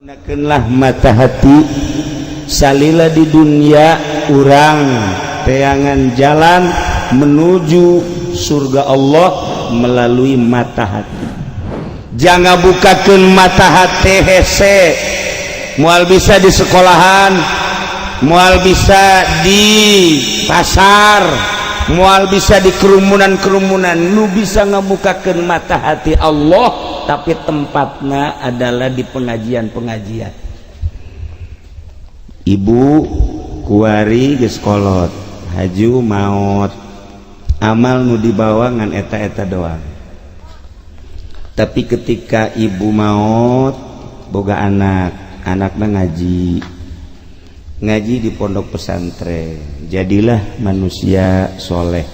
Gunakanlah mata hati salila di dunia urang teangan jalan menuju surga Allah melalui mata hati. Jangan bukakan mata hati hese mual bisa di sekolahan, mual bisa di pasar, mual bisa di kerumunan-kerumunan. Nu bisa ngabukakan mata hati Allah tapi tempatnya adalah di pengajian-pengajian. Ibu kuari geus kolot haju maot amal nu dibawa ngan eta-eta doang. Tapi ketika ibu maot boga anakna ngaji di pondok pesantren, jadilah manusia soleh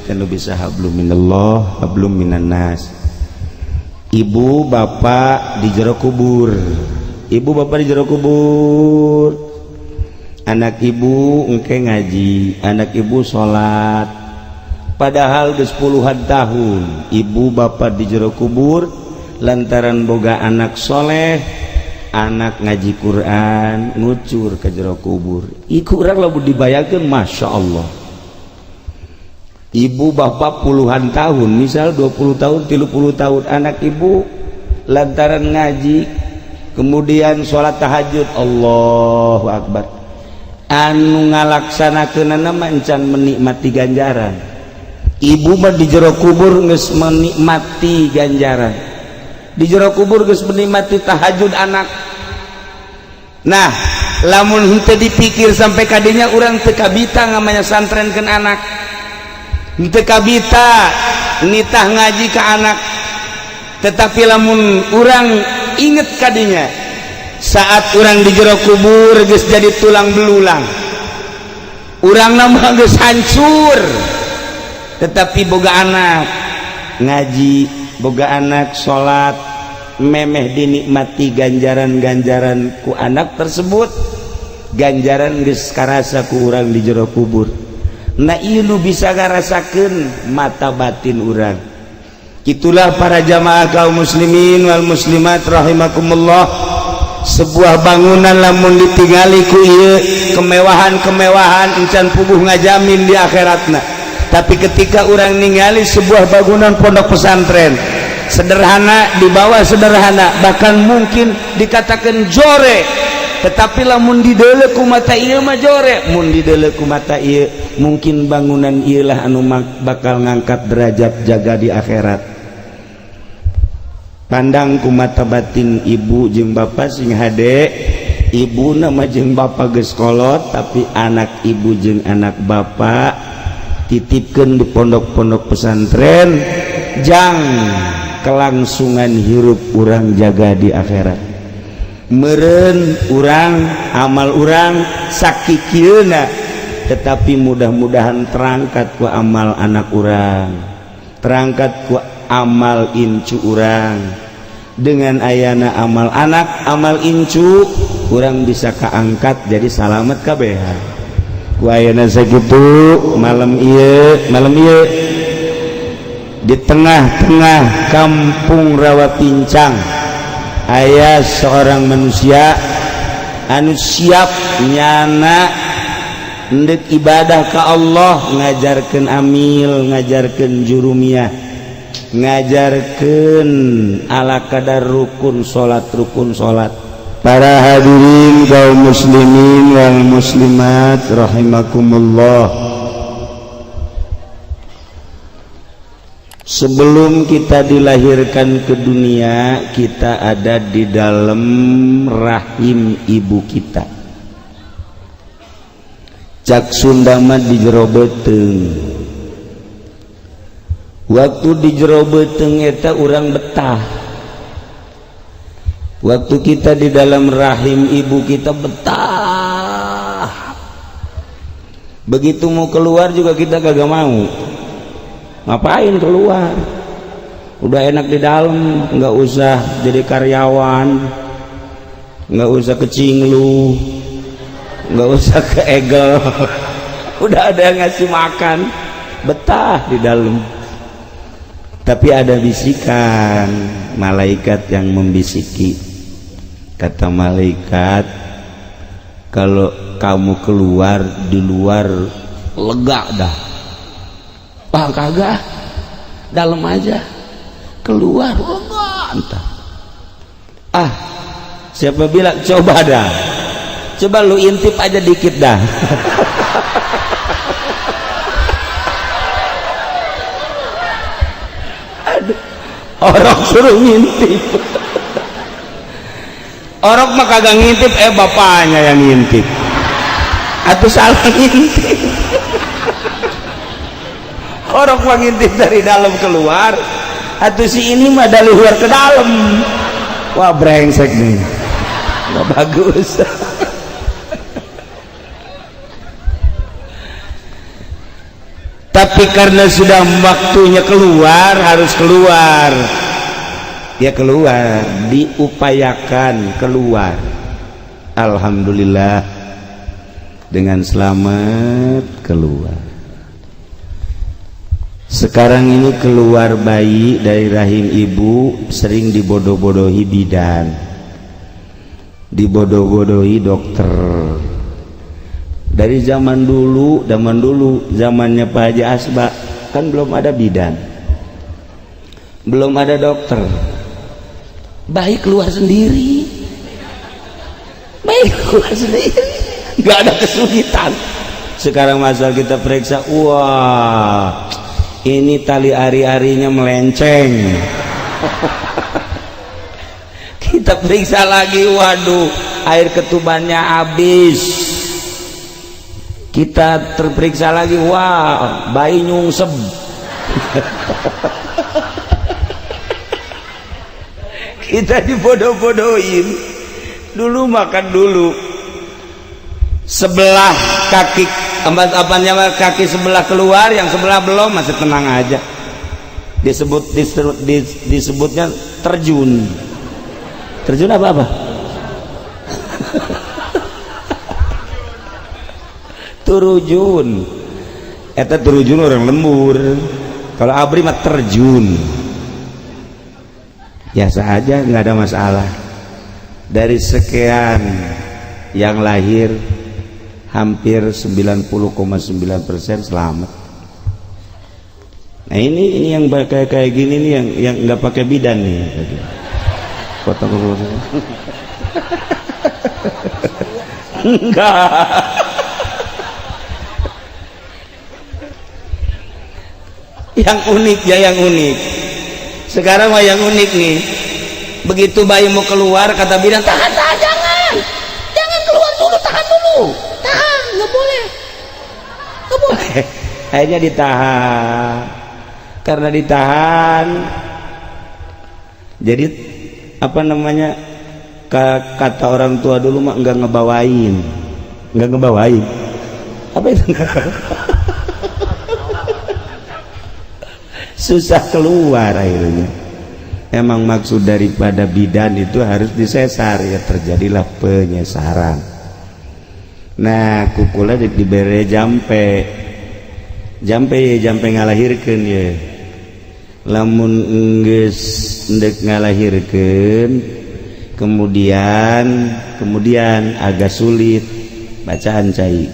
tenu bisa hablum minallah hablum minan nas. Ibu bapak di jero kubur, anak ibu engke ngaji, anak ibu sholat, padahal geus puluhan tahun ibu bapak di jero kubur lantaran boga anak soleh, anak ngaji Quran ngucur ke jero kubur. Iku urang lamun dibayangkeun masya Allah. Ibu bapak puluhan tahun, misal 20 tahun 30 tahun, anak ibu lantaran ngaji kemudian sholat tahajud, Allahu Akbar, anu ngalaksanakeunana mancan menikmati ganjaran. Ibu mah di jero kubur geus menikmati ganjaran, di jero kubur geus menikmati tahajud anak. Nah lamun henteu dipikir sampai kadinya urang teu kabita ngamanya santrenkeun anak, henteu kabita nitah ngaji ke anak. Tetapi lamun urang inget kadinya saat urang di jero kubur geus jadi tulang belulang, urang mah geus hancur, tetapi boga anak ngaji, boga anak sholat, memeh dinikmati ganjaran-ganjaran ku anak tersebut, ganjaran geus karasa ku urang di jero kubur. Nah ieu nu bisa ngarasakeun mata batin urang. Itulah para jamaah kaum muslimin wal muslimat rahimakumullah, sebuah bangunan lamun ditingali ku ieu kemewahan-kemewahan encan puguh ngajamin di akhiratna. Tapi ketika urang ningali sebuah bangunan pondok pesantren sederhana, dibawa sederhana, bahkan mungkin dikatakan jore, tetapi lamun dideuleu ku mata ieu mah jore, mun dideuleu ku mata ieu mungkin bangunan ieu lah anu bakal ngangkat derajat jaga di akhirat. Pandang ku mata batin ibu jeung bapak sing hade, ibu nama jeung bapak geus kolot, tapi anak ibu jeung anak bapak titipkeun di pondok-pondok pesantren, jang kelangsungan hirup urang jaga di akhirat. Meureun urang amal urang sakikieuna, tetapi mudah-mudahan terangkat ku amal anak urang, terangkat ku amal incu urang. Dengan ayana amal anak amal incu urang bisa kaangkat jadi salamet kabehan. Ku ayana sakitu malam ieu di tengah-tengah kampung Rawapincang aya seorang manusia anu siap nyana endek ibadah ka Allah, ngajarkeun amil, ngajarkeun jurumiyah, ngajarkeun ala kadar rukun salat. Para hadirin kaum muslimin wal muslimat rahimakumullah, sebelum kita dilahirkan ke dunia, kita ada di dalam rahim ibu kita. Cak Sunda mah di jero beuteung. Waktu di jero beuteung eta urang betah. Waktu kita di dalam rahim ibu kita betah. Begitu mau keluar juga kita kagak mau. Ngapain keluar? Udah enak di dalam, nggak usah jadi karyawan, nggak usah kecinglu, nggak usah ke egel. Udah ada yang ngasih makan, betah di dalam. Tapi ada bisikan malaikat yang membisiki, Kata malaikat, kalau kamu keluar di luar lega dah. Kagak, dalam aja, keluar lega entah. Siapa bilang? Coba dah, coba lu intip aja dikit dah. Orang suruh ngintip. Orang mah kagak ngintip, bapaknya yang ngintip. Atau salah ngintip. Orang mah ngintip dari dalam keluar, atau si ini mah dari luar ke dalam. Wah, brengsek nih. Nggak bagus. Tapi karena sudah waktunya keluar, harus keluar. Ya keluar, diupayakan keluar. Alhamdulillah dengan selamat keluar. Sekarang ini keluar bayi dari rahim ibu sering dibodoh-bodohi bidan, dibodoh-bodohi dokter. Dari zaman dulu zamannya Pak Haji Asba kan belum ada bidan, belum ada dokter. Bayi keluar sendiri, nggak ada kesulitan. Sekarang masal kita periksa, wah ini tali ari-arinya melenceng. Kita periksa lagi, waduh air ketubannya habis. Kita terperiksa lagi, wah bayi nyungsep. Kita dibodoh-bodohin. Dulu makan dulu sebelah kaki, apanya kaki sebelah keluar, yang sebelah belum, masih tenang aja. Disebutnya terjun. Terjun apa? Turujun. Eta turujun orang lembur. Kalau abri mah terjun. Biasa aja, nggak ada masalah. Dari sekian yang lahir, hampir 90,9% selamat. Nah ini yang kayak gini nih, yang nggak pakai bidan nih. Potong dulu. Enggak. Yang unik ya, yang unik. Sekarang mah yang unik nih. Begitu bayi mau keluar, kata bidan, tahan, jangan keluar dulu, tahan dulu, nggak boleh. Akhirnya ditahan. Karena ditahan, jadi apa namanya, kata orang tua dulu mah nggak ngebawain. Apa itu? Susah keluar akhirnya. Emang maksud daripada bidan itu harus disesar, ya terjadilah penyesaran. Nah kukulnya diberi jampe ngalahirkan ya. Lamun enggeus ndek ngalahirkan, kemudian agak sulit bacaan cai.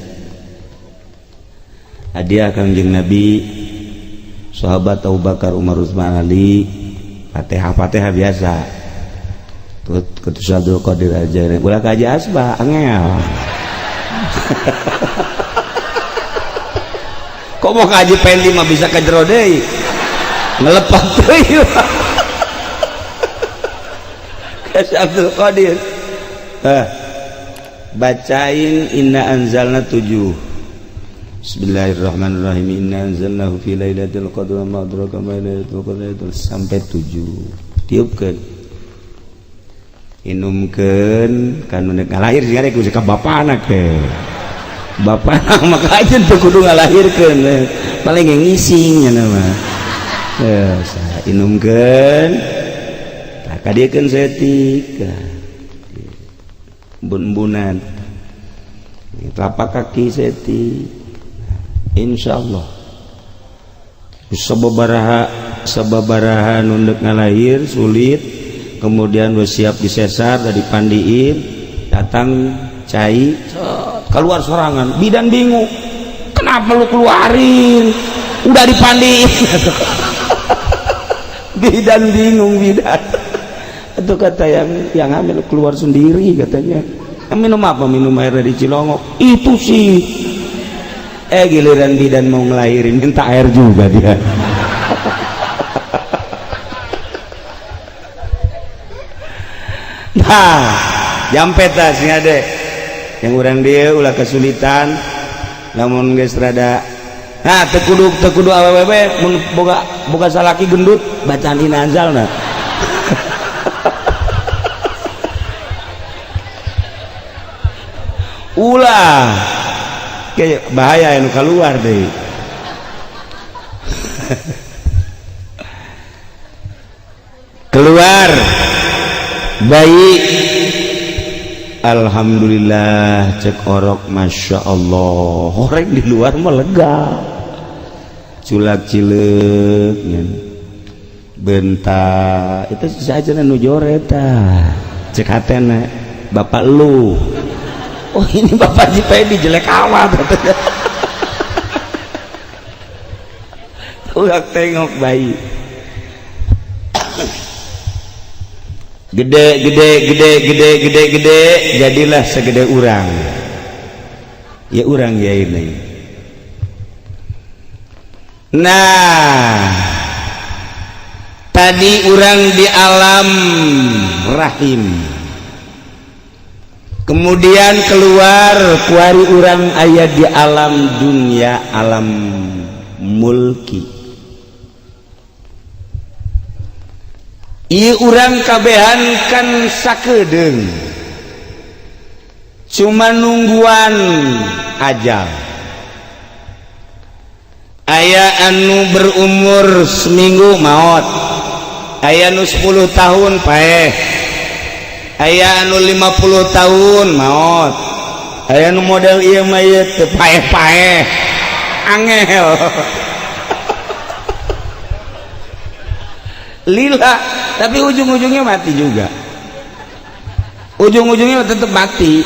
Hadiah Kangjeng Nabi, sahabat Abu Bakar, Umar, Utsman, Ali, Fatihah biasa. Kutus Abdul Qadir aja. Ulah kaji asbah angel. Kok mau kaji pendi mah bisa kajero deui. Ngelepat deui. Kutus Abdul Qadir. Bacain inna anzalna 7. Bismillahirrahmanirrahim. Inna anzalnahu fi lailatul qadr wa ma adraka ma lailatul qadr sampai 7. Tiupkeun. Inumkeun kan nu ngalahir sing arek ka bapana ke. Bapana maka aja teu kudu ngalahirkeun. Paling ngising nya mah. Inumkeun. Tah kadiekeun setik. Bun-bunan. Telapak kaki setik. Insyaallah sababaraha nunduk ngalahir sulit, kemudian siap disesar dari dipandiin, datang cai keluar sorangan, bidan bingung kenapa lu keluarin udah dipandiin. Bidan bingung, bidan itu kata yang hamil keluar sendiri katanya. Minum apa? Minum air dari Cilongok. Itu sih giliran bidan mau ngelahirin minta air juga dia. Nah jampe tas deh yang orang dia ulah kesulitan namun geus rada nah tekudu aww mun boga salaki gendut bacaan inazal nah. Ulah kayak bahaya yang keluar deh. Keluar bayi, alhamdulillah cek orok, masya Allah orang di luar mah lega, culak cileuk bentar itu saja nu joreta cek hatena bapak lu. Oh ini bapak Jipedi jelek amat katanya. Udah tengok bayi gede jadilah segede urang ya urang ya ini. Nah tadi urang di alam rahim, kemudian keluar kuari urang aya di alam dunia, alam mulki. Ieu urang kabehan kan sakedeung cuma nungguan ajal. Aya anu berumur seminggu maot, aya anu 10 tahun paeh, aya anu 50 tahun maot, aya anu model ieu mah teu paeh-paeh angel. Lila tapi ujung-ujungnya mati juga, ujung-ujungnya tetap mati.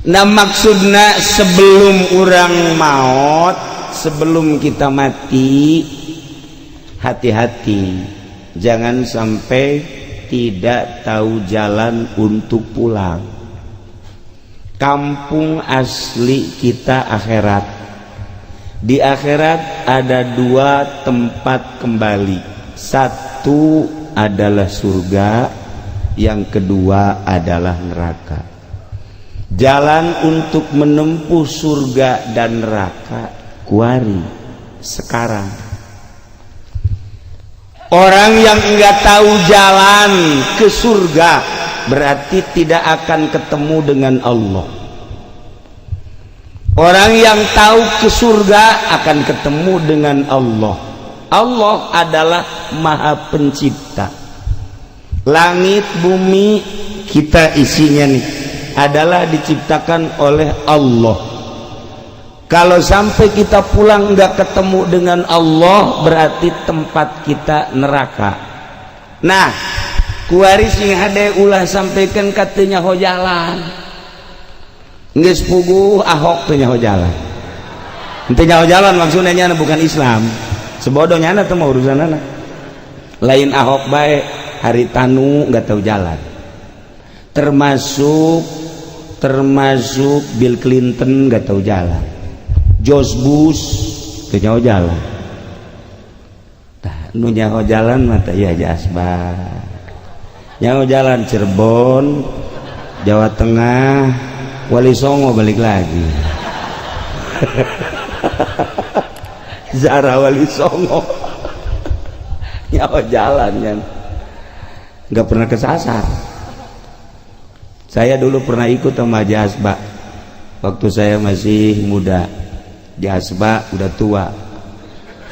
Nah maksudnya sebelum orang maut, sebelum kita mati, hati-hati jangan sampai tidak tahu jalan untuk pulang. Kampung asli kita akhirat. Di akhirat ada 2 tempat kembali. Satu adalah surga, yang kedua adalah neraka. Jalan untuk menempuh surga dan neraka kuari sekarang. Orang yang enggak tahu jalan ke surga berarti tidak akan ketemu dengan Allah. Orang yang tahu ke surga akan ketemu dengan Allah. Allah adalah Maha Pencipta. Langit bumi kita isinya nih adalah diciptakan oleh Allah. Kalau sampai kita pulang nggak ketemu dengan Allah berarti tempat kita neraka. Nah, kuari sing hade ulah sampaikan katanya ho jalan. Geus puguh Ahok teh nyaho jalan. Henteu nyaho jalan maksudnya nya bukan Islam. Sebodohnya teh mah urusanana. Lain Ahok bae Haritanu nggak tahu jalan. Termasuk Bill Clinton nggak tahu jalan. George Bush teu nyaho jalan. Tah nu nyaho jalan mah teh ya Jasba. Nyaho jalan Cirebon, Jawa Tengah, Wali Songo balik lagi. Zara Wali Songo nyawa jalan kan nggak pernah kesasar. Saya dulu pernah ikut sama Jasba waktu saya masih muda. Jasba udah tua,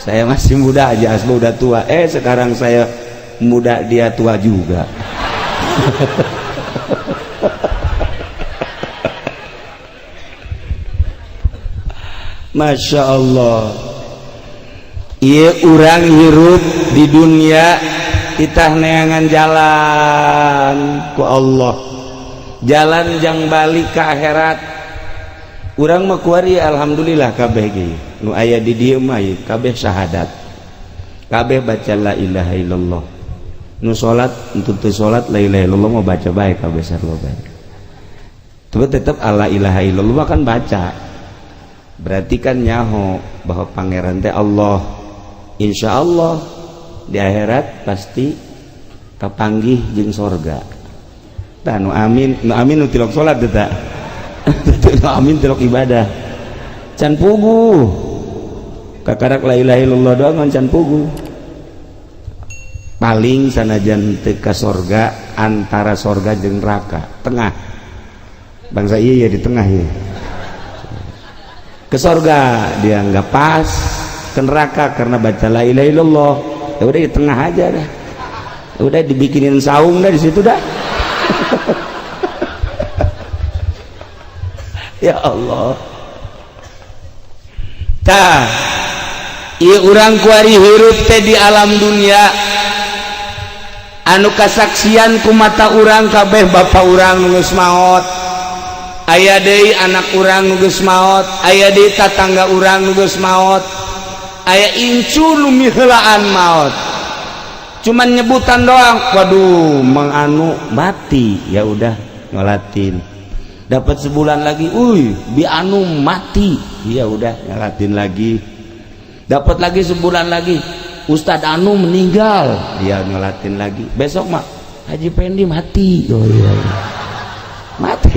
saya masih muda, Jasba udah tua. Sekarang saya muda, dia tua juga. Masya Allah. Ia orang hirup di dunia titah neangan jalan ku Allah, jalan jang balik ke akhirat. Urang mah kuari alhamdulillah kabeh ge nu aya di dieu mah kabeh syahadat, kabeh baca la ilaha illallah. Nu salat untuk teu salat la ilaha illallah mah baca bae kabeh sarua bae. Tapi tetap la ilaha illallah kan baca, berarti kan nyaho bahwa pangeran teh Allah. Insya Allah di akhirat pasti kapanggih jeung sorga. Tah nu amin nu tilok salat teh tak. Nu amin tilok ibadah. Can pugu. Kakarak la ilaha illallah doang can pugu. Paling sanajan teu ka sorga, antara sorga jeung neraka, tengah. Bangsa iya ya di tengah ya. Ke sorga dia nggak pas, ke neraka karena baca la ilaha illallah. Ya udah di tengah aja dah, udah dibikinin saung dah di situ dah. Ya Allah, tah ieu urang kuari hirup teh di alam dunia anu kasaksian ku mata urang kabeh bapa urang nu geus maot, aya deui anak urang nu geus maot, aya deui tatangga urang nu geus maot, aya incu nu miheulaan maot, cuman nyebutan doang. Waduh mang anu mati, ya udah nyolatin. Dapat sebulan lagi, bi anu mati, ya udah nyolatin lagi. Dapat lagi sebulan lagi, Ustadz anu meninggal, ya nyolatin lagi. Besok mah Haji Pendi mati, oh iya mati.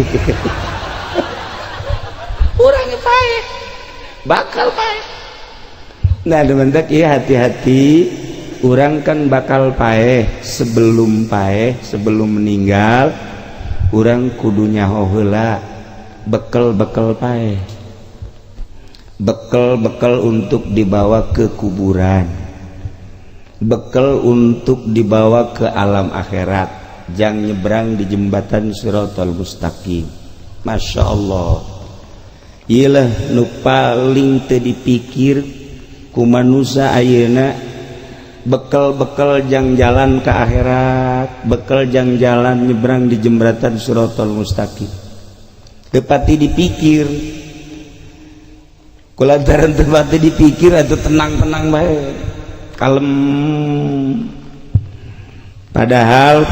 Urangnya pae, bakal pae. Nah dementek ya hati-hati, urang kan bakal paeh sebelum meninggal, urang kudunya heula bekel-bekel paeh, bekel-bekel untuk dibawa ke kuburan, bekel untuk dibawa ke alam akhirat, jang nyebrang di jembatan Shiratal Mustaqim. Masya Allah, iyalah nu paling teu dipikir ku manusia ayeuna, bekel-bekel jang jalan ke akhirat, bekel jang jalan nyebrang di jembatan Shiratal Mustaqim. Tepati dipikir, kulantaran tepati dipikir atau tenang-tenang bae, kalem. Padahal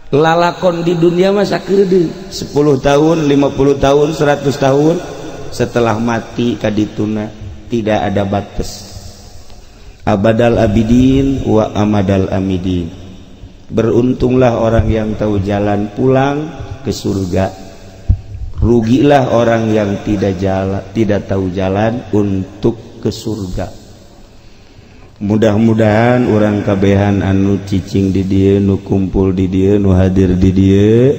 lalakon di dunia mah sakeudeu 10 tahun, 50 tahun, 100 tahun. Setelah mati kadituna tidak ada batas. Abadal abidin wa amadal amidin. Beruntunglah orang yang tahu jalan pulang ke surga. Rugilah orang yang tidak tahu jalan untuk ke surga. Mudah-mudahan orang kabehan anu cicing di dieu, nu kumpul di dieu, nu hadir di dieu,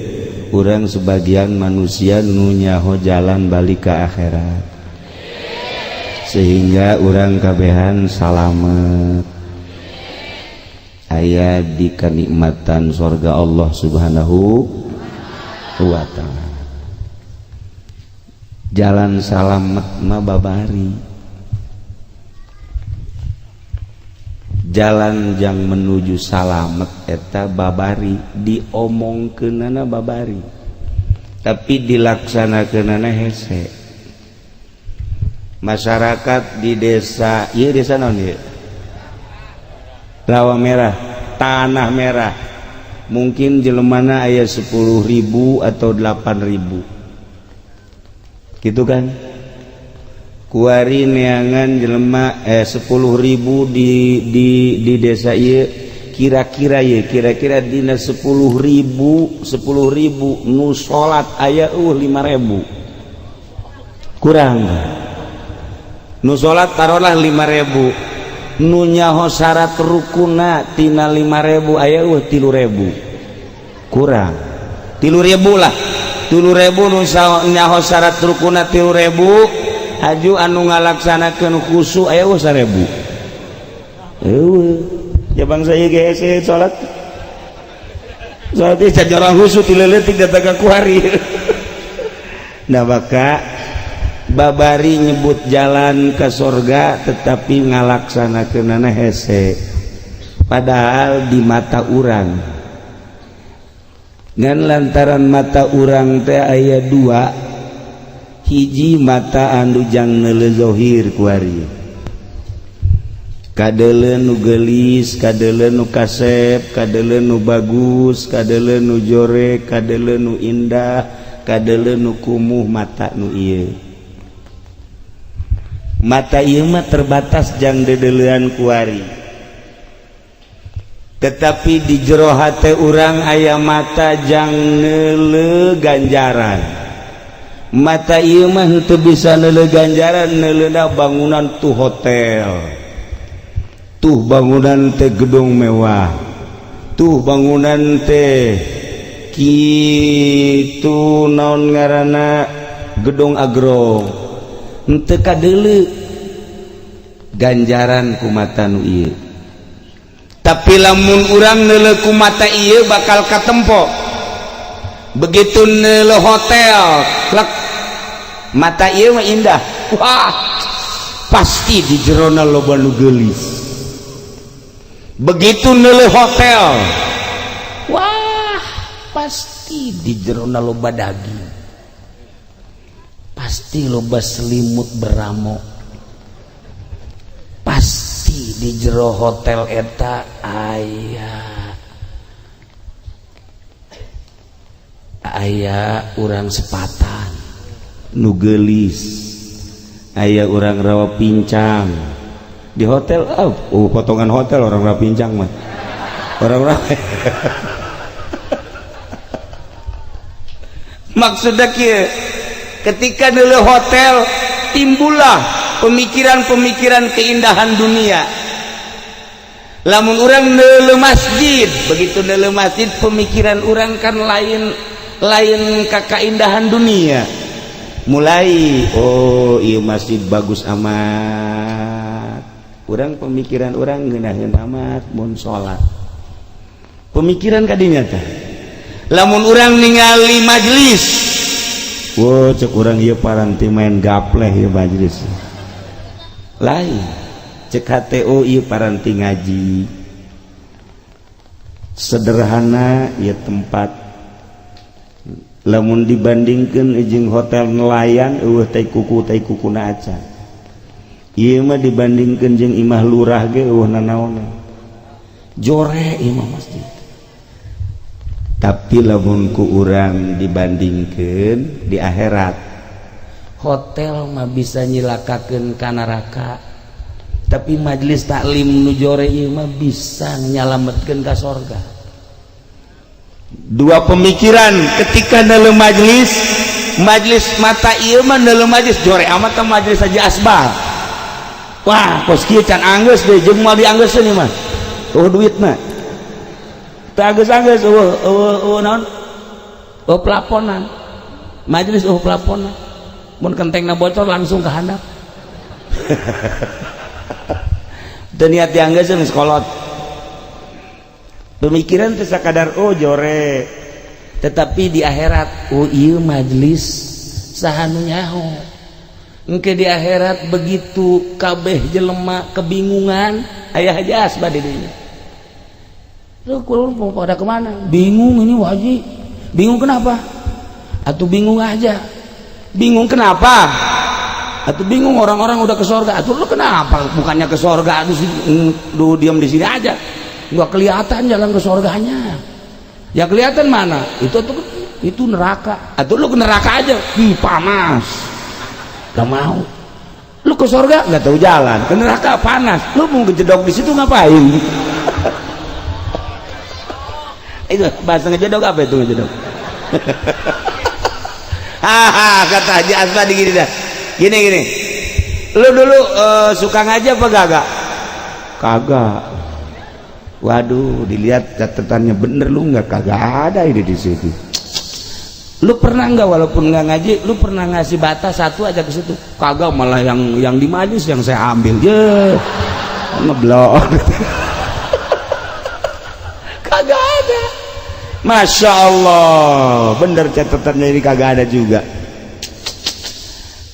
urang sebagian manusia nu nyaho jalan balik ke akhirat, sehingga urang kabehan salamet aya di kenikmatan surga Allah Subhanahu wa ta'ala. Jalan salamet mah babari, jalan jang menuju salamet eta babari, diomongkeunana babari tapi dilaksanakeunana hese. Masyarakat di desa, ieu desa naon ieu? Rawa Merah, Tanah Merah, mungkin jelemana aya 10.000 atau 8.000 gitu kan. Kuari neangan jelema 10.000 di desa ieu, kira-kira dina 10.000 nu salat aya 5.000 kurang. Nu salat taruhlah 5.000, nu nyaho syarat rukuna tina 5.000 aya 3.000 kurang. 3.000 lah, 3.000 nu nyaho syarat rukuna 3.000. Haju anu ngalaksanakeun khusyuk aya 1.000. Ya bangsa ieu ge hese salat. Salat teh jarang khusyuk tileuletik dataga kuari. Nah maka babari nyebut jalan ke surga tetapi ngalaksanakeunana hese. padahal di mata urang ngan lantaran mata urang teh aya dua, hiji mata anu jang neuleuh zohir ku ari, kadeuleuh nu geulis, kadeuleuh nu kasep, kadeuleuh nu bagus, kadeuleuh nu jorek, kadeuleuh nu indah, kadeuleuh nu kumuh. Mata nu ieu, mata ieu mah terbatas jang dedeleuan ku ari. Tetapi di jero hate urang aya mata jang neuleuh ganjaran. Mata ieu mah henteu bisa neuleuh ganjaran, neuleuhna bangunan tuh hotel, tuh bangunan teh gedung mewah, tuh bangunan teh kitu naon ngaranna gedung agro, henteu kadeuleuh ganjaran ku mata nu ieu. Tapi lamun urang neuleuh ku mata ieu bakal katempo. Begitu neuleuh hotel, klek mata ieu mah indah. Wah, pasti di jerona loba nu geulis. Begitu neuleuh hotel, wah, pasti di jerona loba daging. Pasti loba selimut beramo. Pasti di jero hotel eta aya urang sepatan nu geulis, aya urang rawa pincang di hotel. Potongan hotel orang rawa pincang mah orang maksudnya kieu, ketika neuleuh hotel timbullah pemikiran-pemikiran keindahan dunia. Lamun urang neuleuh masjid, begitu neuleuh masjid pemikiran urang kan lain ka keindahan dunia. Mulai ieu masjid bagus amat, urang pemikiran urang ngeunaheun amat mun salat. Pemikiran kadinya teh. Lamun urang ningali majelis, cek urang ieu paranti main gapleh ieu majelis. Lain cek HTO ieu paranti ngaji. Sederhana ieu tempat. Lamun dibandingkeun jeung hotel nelayan eueuh teh kukuna acan. Ieu mah dibandingkeun jeung imah lurah ge eueuh nanaonna. Jore ieu mah masjid. Tapi lamun ku urang dibandingkeun di akhirat, hotel mah bisa nyilakakeun ka neraka, tapi majelis taklim nu jore ieu mah bisa nyalametkeun ka sorga. Dua pemikiran ketika neuleuh majelis mata ieu mah neuleuh majelis jore amat tah majelis Haji Asbar. Wah, kos kieu can anggeus deui jeung moal dianggeuskeun ieu mah. Duitna. Tah anggeus-anggeus naon? Plaponan. Majelis plaponan. Mun kentengna bocor langsung ke handap. Dan niat dianggeuskeun geus kolot. Pemikiran teh sakadar jore, tetapi di akhirat ieu majelis saha nu nyaho. Engke di akhirat begitu kabeh jelema kebingungan, aya Haji Asbar di dieu. Lu mau pada kemana? Bingung ini Haji. Bingung kenapa? Atuh bingung aja. Bingung kenapa? Atuh bingung orang-orang udah ke surga. Atuh lu kenapa? Bukannya ke surga, lu diam di sini aja. Nggak kelihatan jalan ke surganya. Ya kelihatan mana? Itu neraka. Atuh lu ke neraka aja. Panas. Gak mau. Lu ke surga nggak tahu jalan. Ke neraka panas. Lu mau kejedok di situ ngapain? Itu bahasa ngejedok apa itu ngejedok? Kata Haji Asbar gini dah. Gini. Lu dulu suka ngaji apa kagak? Kagak. Waduh, dilihat catatannya bener lu nggak, kagak ada ini di situ. Lu pernah nggak walaupun nggak ngaji, lu pernah ngasih batas satu aja ke situ? Kagak, malah yang di majlis yang saya ambil. Ngeblok. Kagak ada. Masya Allah, bener catatannya ini kagak ada juga.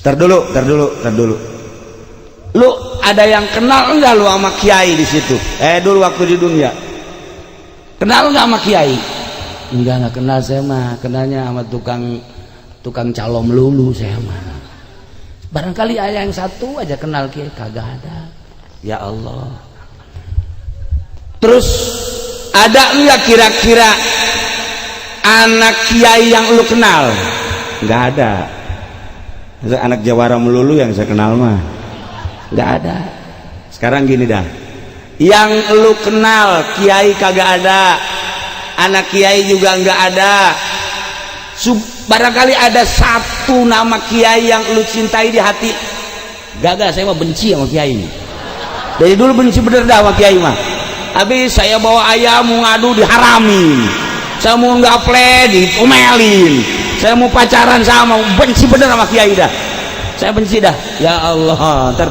Tar dulu. Lu ada yang kenal enggak lu sama kiai di situ? Dulu waktu di dunia. Kenal enggak sama kiai? Enggak kenal saya mah. Kenalnya sama tukang calom lulu saya mah. Barangkali ada yang satu aja kenal kiai, kagak ada. Ya Allah. Terus ada enggak kira-kira anak kiai yang lu kenal? Enggak ada. Anak Jawara melulu yang saya kenal mah nggak ada. Sekarang gini dah, yang lu kenal kiai kagak ada, anak kiai juga nggak ada. Barangkali ada satu nama kiai yang lu cintai di hati. Gak, saya mah benci sama kiai ini. Dari dulu benci bener dah sama kiai mah. Habis saya bawa ayam mau ngadu diharamin, saya mau gaple diomelin, saya mau pacaran sama, benci bener sama kiai dah. Saya benci dah. Ya Allah, ter.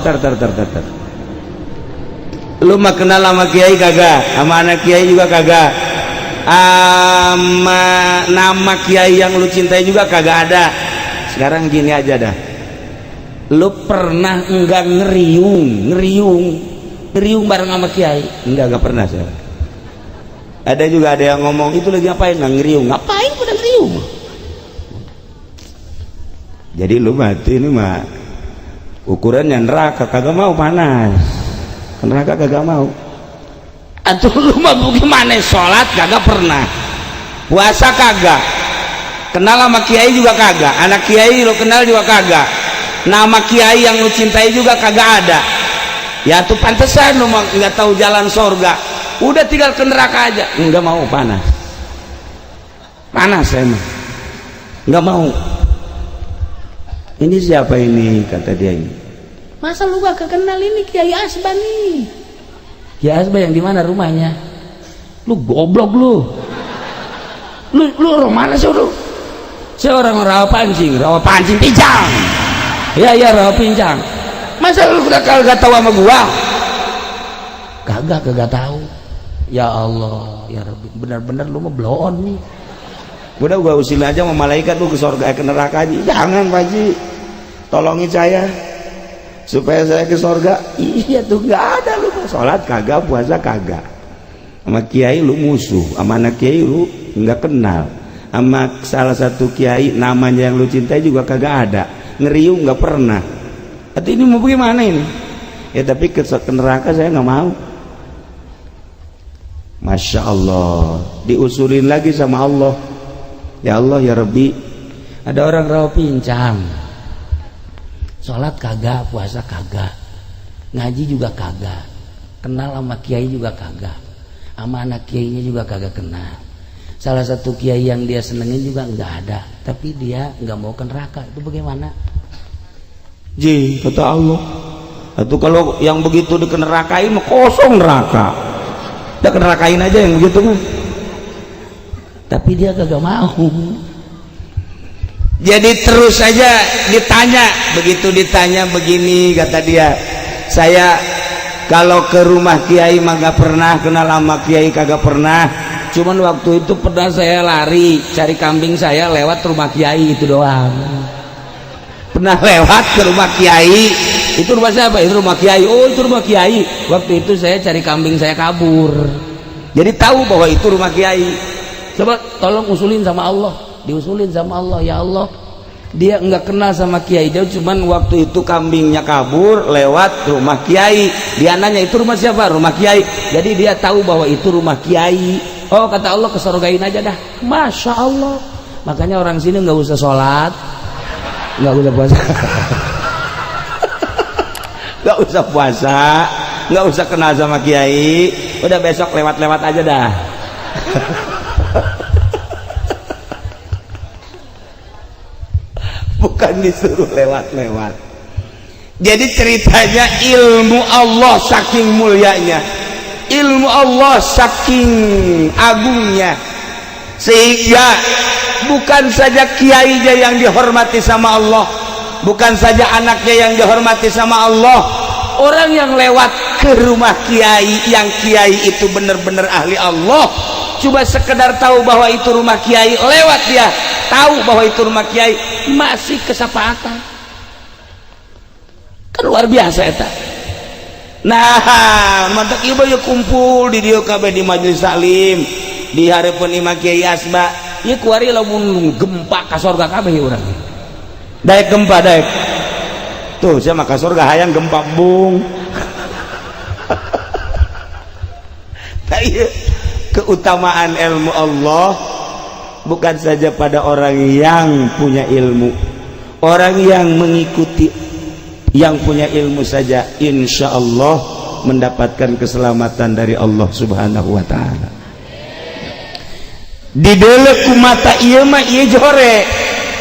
Lu mah kenal sama kiai kagak? Sama anak kiai juga kagak? Sama nama kiai yang lu cintai juga kagak ada. Sekarang gini aja dah. Lu pernah enggak ngeriung bareng sama kiai? Enggak pernah saya. Ada juga ada yang ngomong itu lagi ngapain? Nggak ngeriung. Ngapain pada ngeriung? Jadi lu mati ini mah ukurannya neraka, kagak mau panas, neraka kagak mau. Atuh lu mah gimana? Sholat kagak pernah, puasa kagak, kenal sama kiai juga kagak, anak kiai lu kenal juga kagak, nama kiai yang lu cintai juga kagak ada. Ya tuh pantesan lu mah nggak tahu jalan sorga, udah tinggal ke neraka aja. Nggak mau, panas saya mah nggak mau. Ini siapa ini? Kata dia ini. Masa lu gak kenal ini Kiai Asba nih? Kiai Asba yang di mana rumahnya? Lu goblok lu. Lu orang mana sih lu? Saya orang rawa pancing Pincang. Ya rawa Pincang. Masa lu kagak tahu sama gua? Kagak tahu. Ya Allah, ya Rabbi, benar-benar lu mah blow on nih. Gua usil aja sama malaikat lu ke surga ke neraka aja. Jangan Pak Haji, tolongin saya supaya saya ke surga. Iya tuh, nggak ada lu sholat kagak, puasa kagak, sama kiai lu musuh, sama anak kiai lu nggak kenal, sama salah satu kiai namanya yang lu cintai juga kagak ada, ngeriung nggak pernah. Hati ini mau bagaimana ini? Ya tapi ke neraka saya nggak mau. Masya Allah, diusulin lagi sama Allah. Ya Allah ya Rabbi, ada orang rawa Pincang, sholat kagak, puasa kagak, ngaji juga kagak, kenal sama kiai juga kagak, sama anak kiainya juga kagak kenal. Salah satu kiai yang dia senengin juga nggak ada, tapi dia nggak mau ke neraka. Itu bagaimana? Ji, kata Allah, itu kalau yang begitu dikenerakain mah kosong neraka, udah kenerakain aja yang begitu mah. Tapi dia kagak mau. Jadi terus saja ditanya, begitu ditanya begini kata dia, saya kalau ke rumah kiai mah gak pernah, kenal sama kiai kagak pernah, cuman waktu itu pernah saya lari cari kambing saya lewat rumah kiai, itu doang. Pernah lewat ke rumah kiai, itu rumah siapa? Itu rumah kiai. Oh itu rumah kiai, waktu itu saya cari kambing saya kabur, jadi tahu bahwa itu rumah kiai. Coba tolong usulin sama Allah, diusulin sama Allah. Ya Allah, dia nggak kenal sama kiai, dia cuman waktu itu kambingnya kabur lewat rumah kiai, dia nanya itu rumah siapa? Rumah kiai. Jadi dia tahu bahwa itu rumah kiai. Oh kata Allah, kesurgain aja dah. Masya Allah. Makanya orang sini nggak usah sholat, nggak usah puasa nggak usah puasa, nggak usah kenal sama kiai, udah besok lewat-lewat aja dah. Bukan disuruh lewat-lewat. Jadi ceritanya ilmu Allah saking mulianya, ilmu Allah saking agungnya, sehingga bukan saja kiainya yang dihormati sama Allah, bukan saja anaknya yang dihormati sama Allah, orang yang lewat ke rumah kiai, yang kiai itu benar-benar ahli Allah, coba sekedar tahu bahwa itu rumah kiai, lewat dia tahu bahwa itu rumah kiai, masih kesapaatan. Kan luar biasa eta. Nah mantap ieu bae kumpul di dieu kabeh di majelis taklim di hareupeun Imam Kiai Asba ieu kuari lamun gempa ka sorga kabeh urang daek gempa daek tuh saya mah ka sorga hayang gempa bung nah, iya. Keutamaan ilmu Allah bukan saja pada orang yang punya ilmu, orang yang mengikuti yang punya ilmu saja insya Allah mendapatkan keselamatan dari Allah subhanahu wa ta'ala. Didelek ku mata ieu mah ieu jore,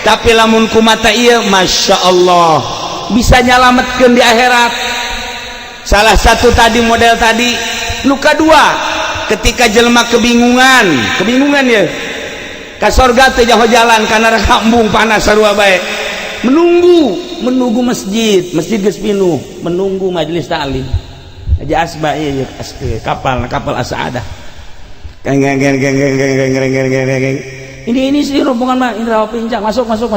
tapi lamun ku mata ieu masya Allah bisa nyalametkeun di akhirat. Salah satu tadi model tadi nu kadua ketika jelema kebingungan ya ka sorga teh jaho jalan kana rambung panas sarua bae menunggu masjid geus pinuh menunggu majelis taklim aja asba ieu kapal asaadah ini sih rombongan mah Indra Pincang masuk asup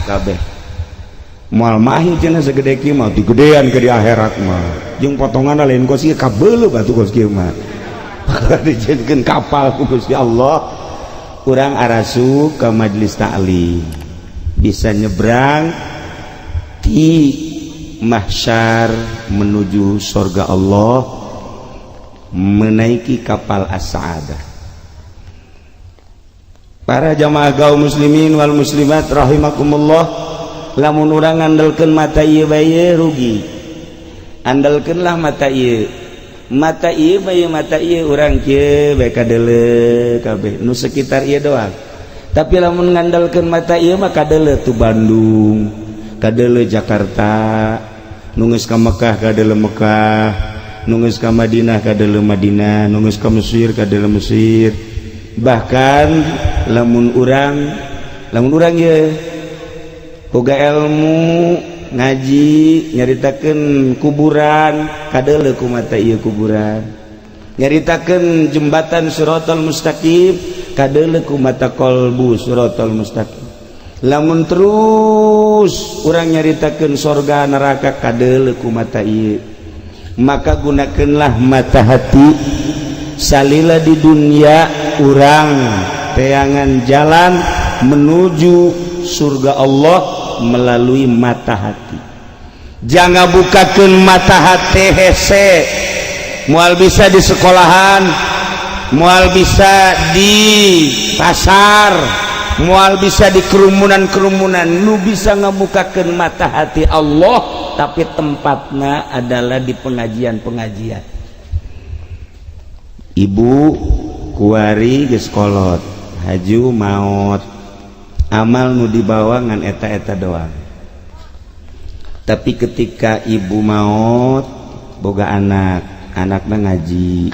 kabeh moal mahing cenah segede kieu mah digedean ke di akhirat mah jeung potonganna lain kos ieu kabeuleuh batu kos kieu mah bakal dijadikeun kapal ku Gusti Allah. Urang arasu ke majelis taklim bisa nyebrang di mahsyar menuju surga Allah menaiki kapal as-sa'adah. Para jamaah kaum muslimin wal muslimat rahimakumullah, lamun urang ngandalkeun mata ieu bae rugi. Andalkeunlah mata ieu mata ieu urang kieu bae kadeuleu kabeh nu sekitar ieu doang. Tapi lamun ngandalkeun mata ieu mah kadeuleu tu Bandung, kadeuleu Jakarta, nu geus ka Mekah kadeuleu Mekah, nu geus ka Madinah kadeuleu Madinah, nu geus ka Mesir kadeuleu Mesir. Bahkan lamun urang ieu boga ilmu ngaji nyaritakeun kuburan kadeuleu ku mata ieu kuburan, nyaritakeun jembatan Shiratal Mustaqim kadeuleu ku mata qalbu Shiratal Mustaqim. Lamun terus urang nyaritakeun sorga neraka kadeuleu ku mata ieu, maka gunakeunlah mata hati. Salila di dunia urang teangan jalan menuju surga Allah melalui mata hati. Jangan bukakeun mata hati hese, moal bisa di sekolahan, moal bisa di pasar, moal bisa di kerumunan-kerumunan. Nu bisa ngabukakeun mata hati Allah, tapi tempatnya adalah di pengajian-pengajian. Ibu kuari geus kolot, haju maot, amal nu dibawa ngan eta-eta doang. Tapi ketika ibu maot boga anakna ngaji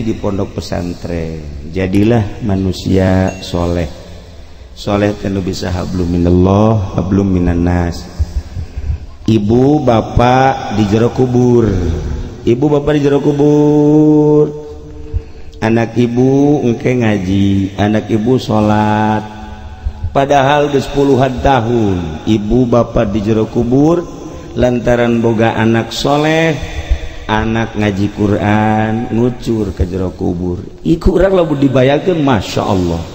di pondok pesantren, jadilah manusia soleh tenu bisa hablum minallah hablum minan nas. Ibu bapak di jero kubur, anak ibu engke ngaji, anak ibu sholat, padahal geus puluhan tahun ibu bapak di jero kubur lantaran boga anak soleh, anak ngaji Quran ngucur ke jero kubur. Iku urang lamun dibayangkeun masya Allah,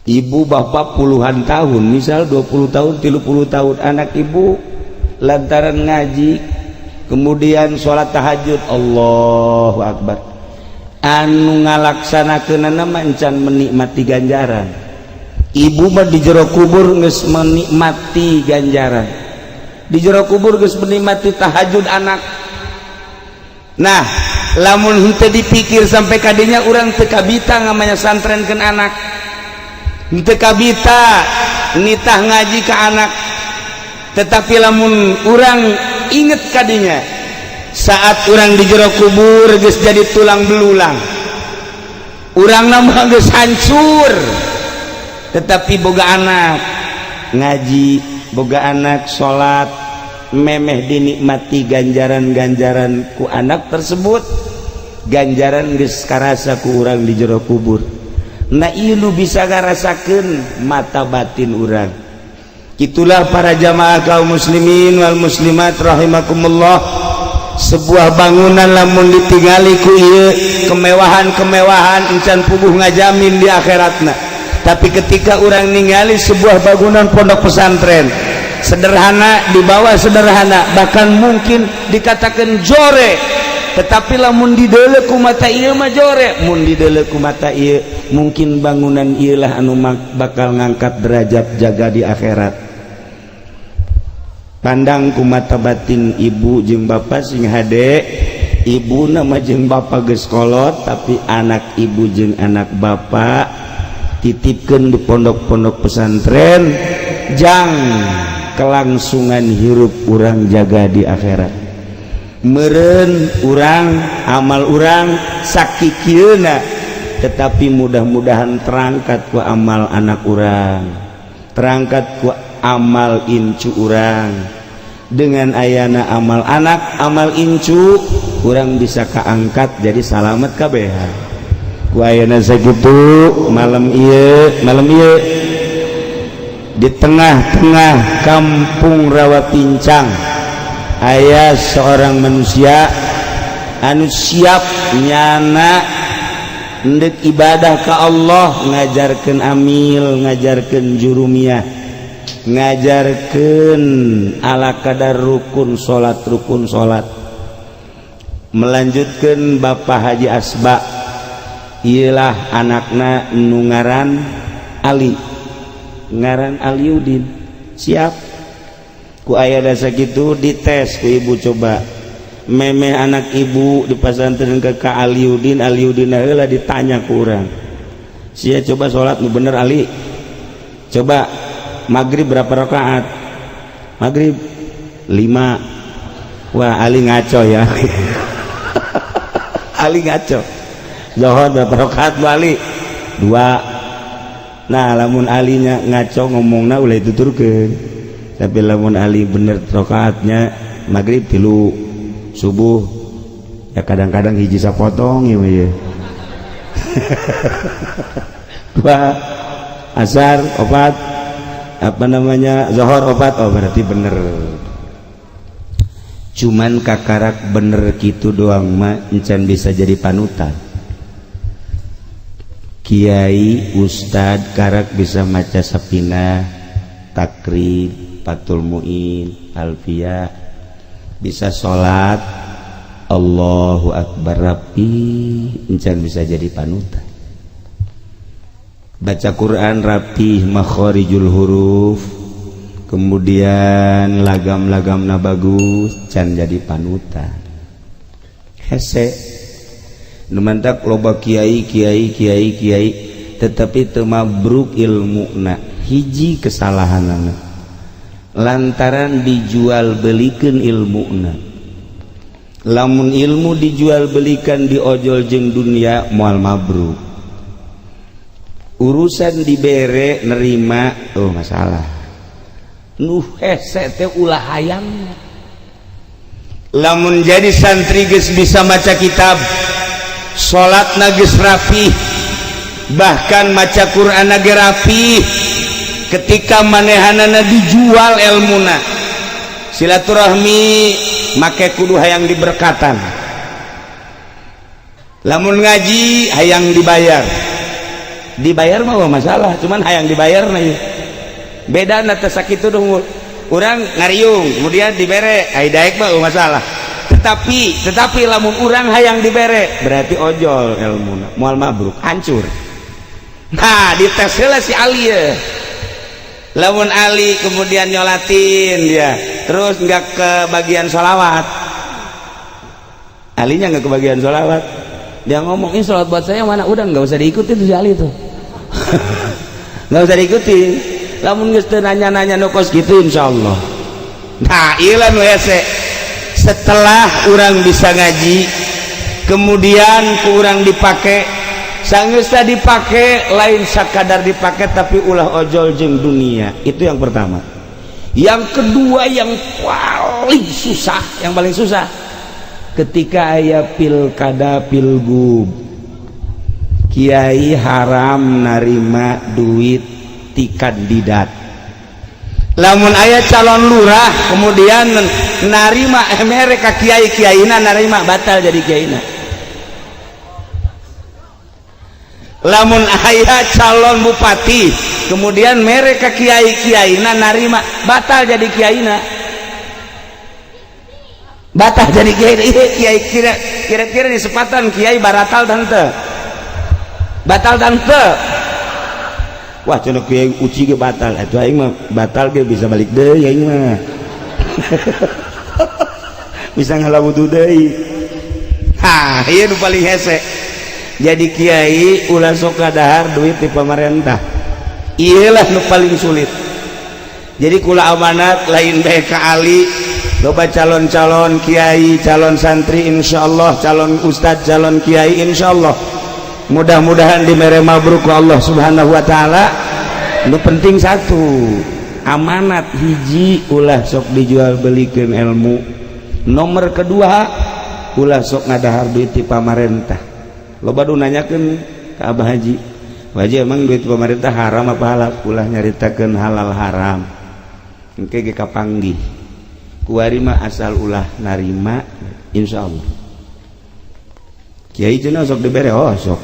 ibu bapak puluhan tahun, misal 20 tahun 30 tahun anak ibu lantaran ngaji kemudian sholat tahajud, Allahu Akbar, anu ngalaksanakeunana mah encan menikmati ganjaran. Ibu mah di jero kubur geus menikmati ganjaran, di jero kubur geus menikmati tahajud anak. Nah lamun henteu dipikir sampai kadinya urang teu kabita ngamanya santrenkeun anak, henteu kabita nitah ngaji ka anak. Tetapi lamun urang inget kadinya saat urang di jero kubur geus jadi tulang belulang, urang mah geus hancur, tetapi boga anak ngaji, boga anak sholat, memeh dinikmati ganjaran-ganjaran ku anak tersebut, ganjaran geus karasa ku urang di jero kubur. Nah ieu nu bisa ngarasakeun mata batin urang. Itulah para jamaah kaum muslimin wal muslimat rahimakumullah, sebuah bangunan lamun ditingali ku ieu kemewahan-kemewahan encan puguh ngajamin di akhiratna. Tapi ketika orang ningali sebuah bangunan pondok pesantren sederhana, dibawa sederhana, bahkan mungkin dikatakan jore, tetapi lamun dideuleu ku mata ieu mah jore, mun dideuleu ku mata ieu mungkin bangunan ieu lah anu bakal ngangkat derajat jaga di akhirat. Pandang ku mata batin ibu jeung bapak sing hade, ibu nama jeung bapak geus kolot, tapi anak ibu jeung anak bapak titipkeun di pondok-pondok pesantren, jang kelangsungan hirup urang jaga di akhirat. Meureun urang amal urang sakikieuna, tetapi mudah-mudahan terangkat ku amal anak urang, terangkat ku amal incu urang. Dengan ayana amal anak, amal incu, urang bisa kaangkat jadi salamet kabehan. Ku ayana sakitu malam ieu di tengah-tengah kampung Rawapincang aya seorang manusia anu siap nyana endek ibadah ka Allah, ngajarkeun amil, ngajarkeun jurumiyah, ngajarkeun ala kadar rukun salat, melanjutkeun Bapak Haji Asba, ialah anakna nu ngaran Ali, ngaran Aliudin. Siap ku aya da sakitu dites ku ibu, coba memeh anak ibu di pesantren ke Aliudin, Aliudin heula ditanya ku urang, sia coba salat nu bener Ali, coba maghrib berapa rakaat? Maghrib 5. Wah, Ali ngaco ya. Ali ngaco. Zuhur berapa rakaat Bu Ali? 2. Nah, lamun alinya ngaco ngomongna ulah dituturkeun. Tapi lamun Ali bener rakaatnya maghrib 3, subuh ya kadang-kadang hiji sapotong ya. 2, asar 4, apa namanya, zuhur 4. Oh berarti bener. Cuman kakarak bener gitu doang mah encan bisa jadi panutan. Kiai ustad karak bisa maca sapina, takrib, patul muin, alfiyah, bisa sholat Allahu akbar rapi, encan bisa jadi panutan. Baca Quran rapih, makharijul huruf, kemudian lagam-lagamna bagus, can jadi panutan. Hese nu mantak loba kiai tetapi teu mabruk ilmuna, hiji kesalahanana lantaran dijual belikeun ilmuna. Lamun ilmu dijual belikan diojol jeung dunia moal mabruk. Urusan dibere nerima, oh masalah. Nuh hese teh ulah hayang. Lamun jadi santri geus bisa maca kitab, salatna geus rapih, bahkan maca Quran ge rapih, ketika manehanana dijual ilmuna, silaturahmi make kudu hayang diberkatan. Lamun ngaji hayang dibayar mah masalah, cuman hayang dibayar na ieu. Beda na teh sakitu dong. Urang ngariung kemudian dibere, ai daek mah masalah. Tetapi lamun urang hayang dibere, berarti ojol ilmuna, moal mabruk, hancur. Nah, dites heula si Ali ya. Lamun Ali kemudian nyolatin dia, terus enggak ke bagian sholawat. Alinya enggak ke bagian sholawat. Dia ngomong, ini sholat buat saya mana? Udah nggak usah diikuti tuh si Ali tuh. Nggak usah diikuti. Lamun geus teu nanya-nanya nukos gitu insyaallah. Nah, ieu nu hese. Setelah orang bisa ngaji, kemudian ku urang dipake, sanggeus teh dipake lain sakadar dipake tapi ulah ojol jeung dunia. Itu yang pertama. Yang kedua yang paling susah, ketika aya pilkada pilgub, kiai haram narima duit ti kandidat. lamun aya calon lurah kemudian narima mereka kiai-kiaina narima batal jadi kiaina. Lamun aya calon bupati kemudian mereka kiai-kiaina narima batal jadi kiaina. Batal jadi kiai. Kiai kira-kira di sepatan kiai baratal dan teu batal dan teu. Wah cenah kiai uci ge batal atuh aing mah batal ge bisa balik deui aing mah. Bisa ngalabudu deui. Ha ieu nu paling hese. Jadi kiai ulah sok kadahar duit di pemerintah. Iyalah nu paling sulit. Jadi kula amanat lain bae ka ali loba calon-calon kiai, calon santri insyaallah, calon ustad, calon kiai insyaallah. Mudah-mudahan dimere mabruk ku Allah Subhanahu wa taala. Nu penting satu, amanat hiji ulah sok dijual belikeun ilmu. Nomor kedua ulah sok ngadahar duit di pamarentah. Loba nu nanyakeun ka Abah Haji, Haji emang duit pemerintah haram apa halal? Ulah nyaritakeun halal haram. Engke ge kapanggih. Kuari mah asal ulah narima insyaallah. Kiai cenah sok dibere oh sok.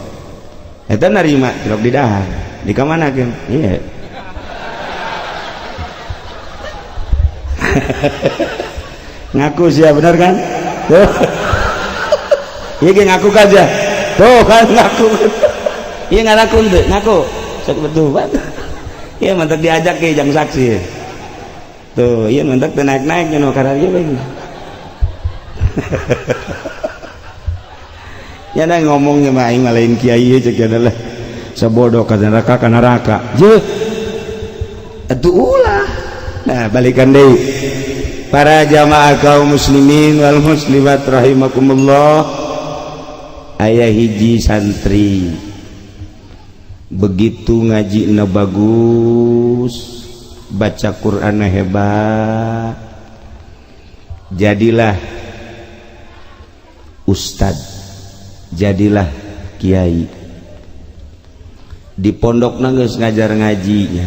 Eta narima sok didahar. Di ka manakeun? Iya. Ngaku sia bener kan? Tuh. Ieu ge ngaku aja. Tuh kan ngaku. Iya ngaku tuh, ngaku. Sok betul banget. Iya mantap diajak ke jang saksi. Tuh, iya mantap naik-naik nyono karaya bae. Ya na ngomongnya mah aing lain kiai ceuk adalah sabodoh ka neraka ka neraka. Ye. Atuh ulah. Nah, balikan deui. Para jamaah kaum muslimin wal muslimat rahimakumullah. Aya hiji santri begitu ngajina bagus, baca Quran hebat, jadilah ustad, jadilah kiai. Di pondok geus ngajar ngaji nya.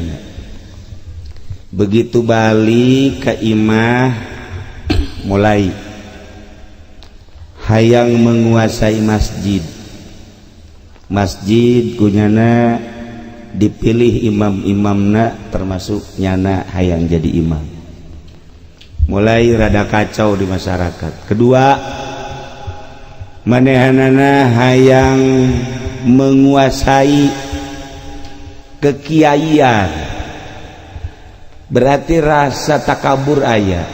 Begitu balik ke imah mulai hayang menguasai masjid kunyana dipilih imam-imamna termasuk nyana hayang jadi imam. Mulai rada kacau di masyarakat. Kedua, manehanana hayang menguasai kekiaian, berarti rasa takabur aya.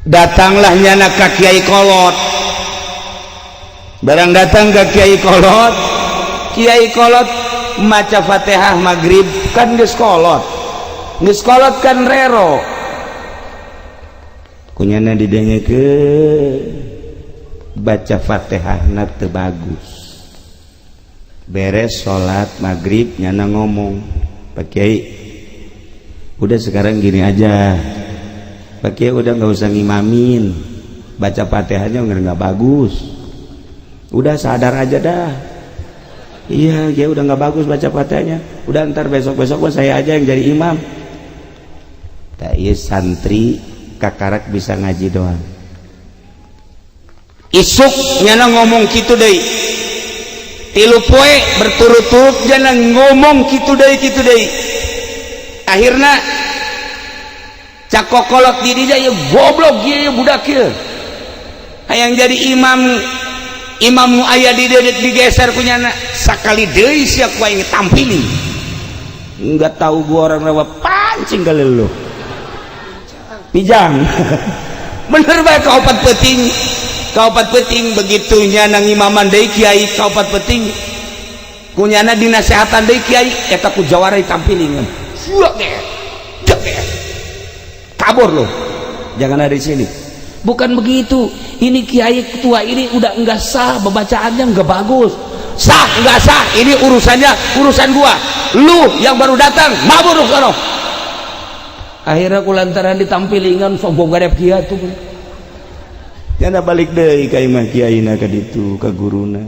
Datanglah nyana ka kiai kolot. Barang datang ke kiai kolot maca Fatihah maghrib kan geus kolot kan rero. Kunyana didengekeun baca Fatihahna teu bagus. Beres salat maghrib nyana ngomong, Pak Kiai, udah sekarang gini aja. Pak Kiai udah nggak usah ngimamin, baca Fatihahnya nggak bagus. Udah sadar aja dah. Iya, ya udah nggak bagus baca Fatihahnya. Udah ntar besok-besok saya aja yang jadi imam. Tak iya santri kakarak bisa ngaji doang. Isuk nyana ngomong kitu deui. 3 poe berturut-turut nyana ngomong kitu deui. Akhirna cakokolot di dinya ya goblok ieu budak ieu. Hayang jadi imam nu aya di digeser kunyana sakali deui sia ku aing tampili. Enggak tahu gua orang rawa pancing kali lu. Pijang. Bener bae kaopat peuting begitu nyana ngimaman deui kiai kaopat peuting kunyana dinasehatan deui kiai eta ku jawarai tampilingan. Fuak deh. Kabur loh. Jangan ada di sini. Bukan begitu. Ini kiai ketua ini udah enggak sah, pembacaannya enggak bagus. Sah enggak sah, ini urusan gua. Lu yang baru datang mabur sono. Akhirnya kulantaran ditampilingan sombong garep kieu tuh. Yana balik deui ka imah kiaina ka ditu ka guruna.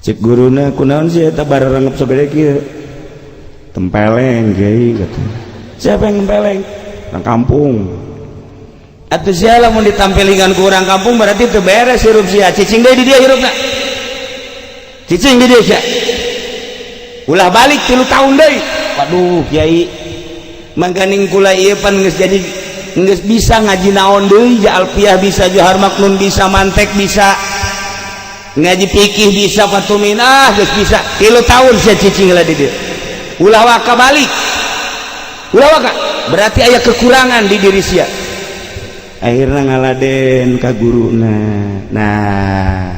Cek guruna kunaon sih eta barerenep sabede kieu? Tempeleng kiai katanya. siapa yang nempeleng orang kampung atuh sia lamun ditampilingan ku urang kampung berarti teu beres hirup sia cicing deui di dia hirupna cicing di dia sia ulah balik 3 tahun deui waduh kiai mangkaning kula ieu pan geus jadi geus bisa ngaji naon deui ja alfiah bisa johar maknun bisa mantek bisa ngaji fikih bisa fatuminah geus bisa 3 tahun sia cicing lah di dia ulah waka balik ulah waka berarti aya kekurangan di diri sia akhirna ngaladen ka guruna nah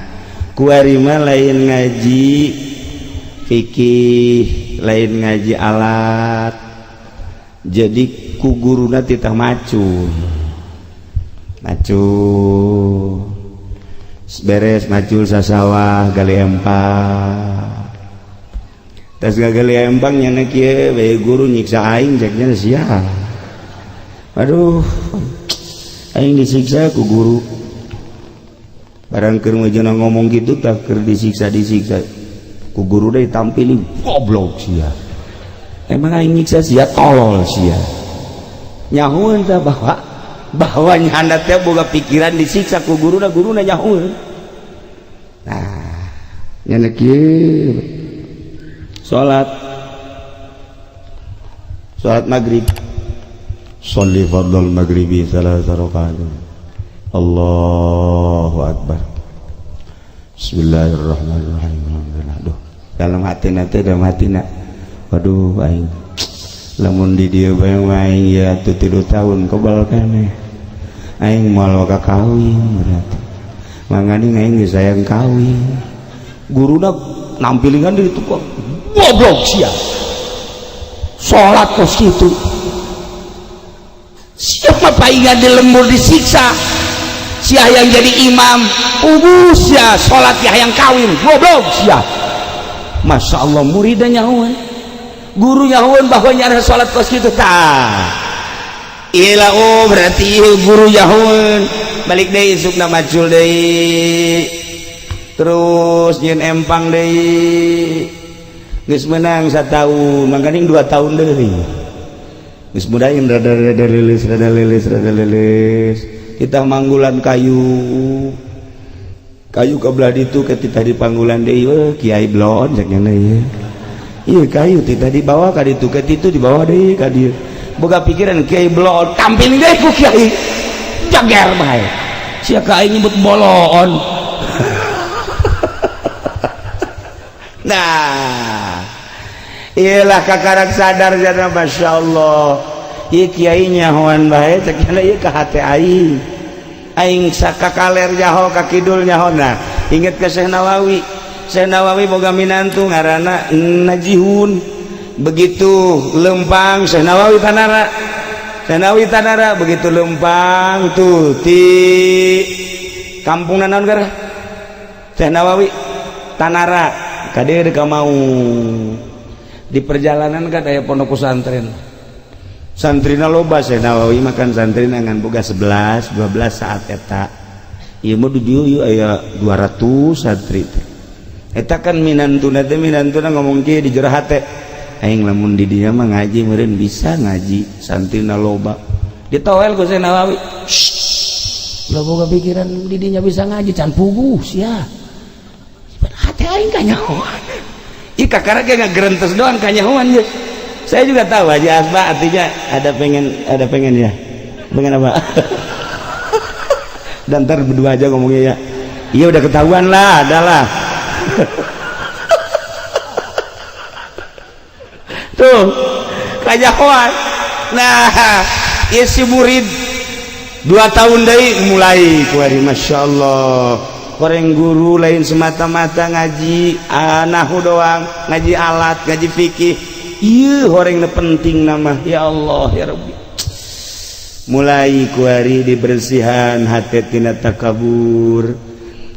kuari mah lain ngaji fikih lain ngaji alat jadi ku guruna titah macul beres macul sasawah gali empang tas gali empang nyana kieu bae guru nyiksa aing ceknya sia aduh aing disiksa ku guru barang keur ngeujeuna ngomong kitu tak keur disiksa ku guru deui tampilin goblok sia emang aing nyiksa sia tolol sia nyahueun tah bahwa nyanda teh boga pikiran disiksa ku guruna nyahueun nah nyana kieu salat maghrib sholli fardhal maghribi 3 rakaat Allahu akbar bismillahirrahmanirrahim aduh dalam hatina waduh aing lamun di dieu bae aing ya 3 tahun kebal keneh aing moal ka kawin berarti mangani aing geus sayang kawin guruna nampilingan di ditu kok goblok sia salat kos kitu siapa paingan di lembur disiksa sia yang jadi imam ubus sia salat yang kawin goblok sia Masya Allah muridnya nyahuan guru nyahuan bahwa nyara salat kos kitu tah iyalah oh berarti guru nyahuan balik deui isukna macul deui terus nyeun empang deui geus menang 1 tahun mangkaning 2 tahun deui geus mudahin rada lilis kita manggulan kayu kabelah ditu ketika di panggulan deui kiai blon cek nyana ieu iya kayu tita dibawa ka ditu ketitu dibawa deui ka dieu boga pikiran kiai blon tampil deui ku kiai jager bae sia ka aing nyebut bolon nah iyalah kakarak sadar jana Masya Allah ieu kiai nyahoan bae cek nyana ieu ka hate aing sakakaler nyaho ka kidul nyahona inget ke Syekh Nawawi boga minantu ngaranna Najihun begitu lempang Syekh Nawawi Tanara begitu lempang tuh di kampung naon gara Syekh Nawawi Tanara kade ka mau di perjalanan kan aya pondok pesantren santrina loba Syekh Nawawi makan santri ngan boga 11 12 saat eta ieu mah di dieu aya 200 santri eta kan minantuna ngomong kieu di jero hate aing lamun di dieu mah ngaji meureun bisa ngaji santrina loba ditowel ku Syekh Nawawi ulah boga pikiran di dinya bisa ngaji can puguh sia hate aing kanyahoan ieu kakara ge ngagerentes doang kanyahoan geus saya juga tahu Haji Asma artinya ada pengen ya pengen apa dan ntar berdua aja ngomongnya ya iya udah ketahuan lah adalah tuh kajahoan nah isi murid 2 tahun dari mulai kuari Masya Allah koreng guru lain semata-mata ngaji nahu doang ngaji alat ngaji fikih iya horengna penting nama ya Allah ya Rabbi mulai kuari dibersihan hati tina takabur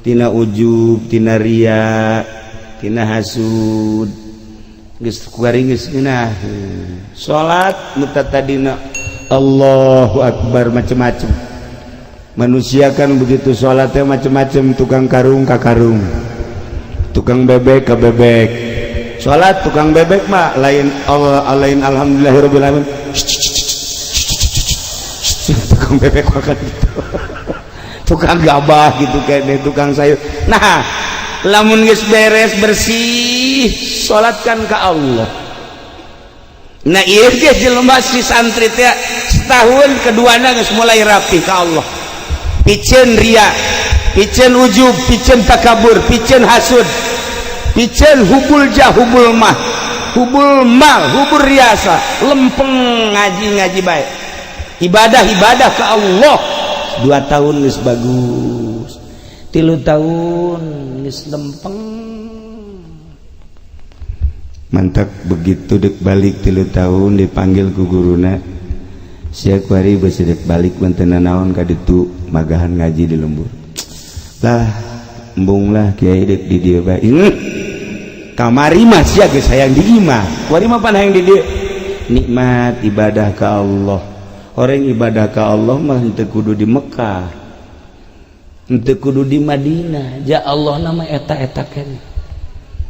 tina ujub tina ria tina hasud geus kuari geus geunah salat mutatadina Allahu Akbar macam-macam manusia kan begitu salatnya macam-macam tukang karung ka karung tukang bebek ka bebek salat tukang bebek mah lain Allah lain alhamdulillahirabbil alamin tukang bebek makan gitu tukang gabah gitu kayak tukang sayur. Nah lamun geus beres bersih salatkan ke Allah. Nah ieu ge jelema si santri teh setahun keduana geus mulai rapi ka Allah. Piceun ria, piceun ujub, piceun takabur, piceun hasud, piceun hubul jah, hubul mah, hubul mal, hubul riasa, lempeng ngaji bae. Ibadah ke Allah. 2 tahun geus bagus. 3 tahun geus lempeng. Mantap begitu dek balik 3 tahun dipanggil ku guruna. Sia kuari beusi dek balik menten naon ka ditu magahan ngaji di lembur. Lah embung lah kiai dek di dieu bae. Kamari mah sia geus hayang di imah. Kuari mah pan hayang di dieu. Nikmat ibadah ka Allah. Orang ibadah ka Allah mah henteu kudu di Mekah. Henteu kudu di Madinah. Ja Allah nama eta-eta keneh.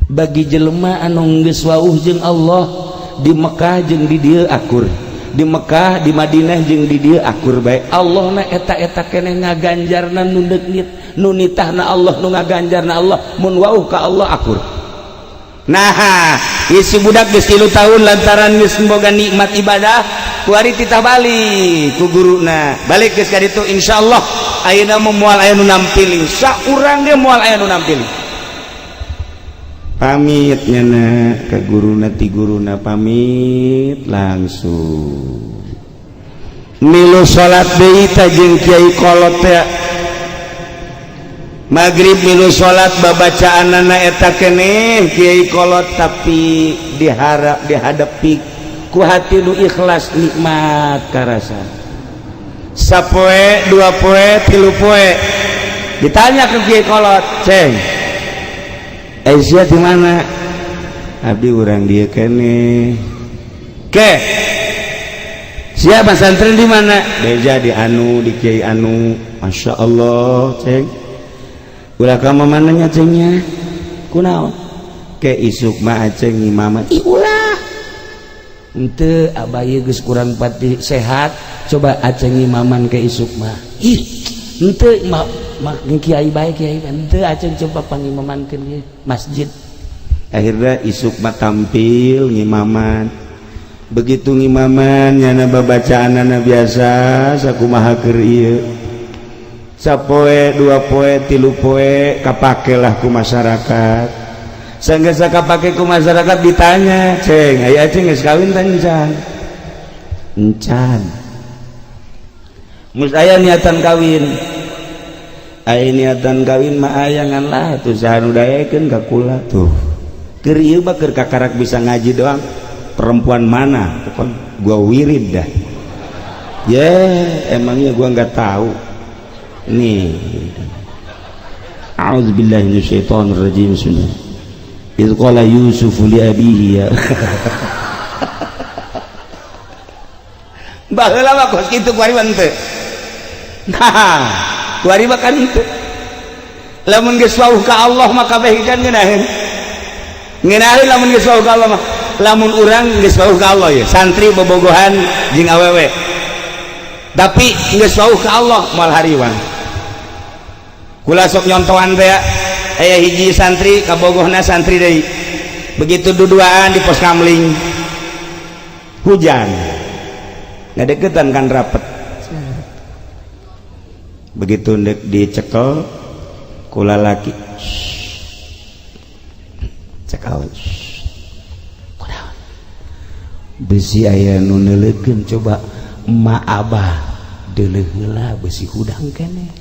Bagi jelema anu geus wauh jeung Allah di Mekah jeung di dieu akur. Di Mekah di Madinah jeung di dieu akur bae. Allah na eta-eta keneh ngaganjarna nu deungit, nu nitahna Allah, nu ngaganjarna Allah, mun wauh ka Allah akur. Nah, isi budak geus 3 tahun lantaran geus boga nikmat ibadah, kuari titah balik ku guruna. Balik geus ka ditu insyaallah ayeuna moal aya nu nampili. Saurang ge moal aya nu nampili. Pamit nyana ka guruna ti guruna pamit langsung. Milu salat deui ta jeung kiai kolot teh. Maghrib milu salat babacaanna eta keneh kiai kolot tapi dihadapi ku hati nu ikhlas nikmat karasa. Sapoe, 2 poe, 3 poe. Ditanya ke kiai kolot, "Ceng, Aisyah di mana?" Abdi urang dia kene. Ke. Siapa santri di mana? Beja di anu, di kiai anu. Masya Allah, ceng. Ulah ka mananya cengnya? Kunaon? Ke isuk mah ceng imam. Ih ulah. Henteu abah ieu geus kurang pati sehat. Coba aceng imaman ke isuk mah. Ih, henteu mak kiai bae kiai henteu aceng coba pangimamankeun ieu masjid. Akhirnya isuk mah tampil ngimaman. Begitu ngimaman nyana babacaanana biasa sakumaha keur ieu. Sapoe, 2 poe, 3 poe kapakelah ku masyarakat. Sanggeus kapake ku masyarakat ditanya, "Ceng, aya aceng geus kawin tah encan?" Encan. Mus aya niatan kawin. Aya niatan kawin mah aya ngan lah tuh saha nu daekeun ka kula tuh. Keur ieu mah keur kakarak bisa ngaji doang. Perempuan mana? Pokon gua wirid dah. Emangnya gua enggak tahu. Nih. A'udzubillahi minasyaitonir rajim. Iz qala Yusuf li abihi ya. Baheula mah kos kitu kuari mah teu. Nah, kuari mah kan teu. Lamun geus wauh ka Allah mah kabeh kan ngeunaheun. Ngeunaheun lamun geus wauh ka Allah mah. Lamun urang geus wauh ka Allah ya, santri bobogohan jeung awewe. Tapi geus wauh ka Allah moal hariwang. Kula sok nyontohan teh aya hiji santri kabogohna santri deui. Begitu duduaan di pos kamling. Hujan. Ngadeukeutan kan rapet. Begitu ndek dicekel ku lalaki. Cekal. Kunaon? Besi aya nu neuleukeun coba emak abah deuleuh heula besi hudang keneh.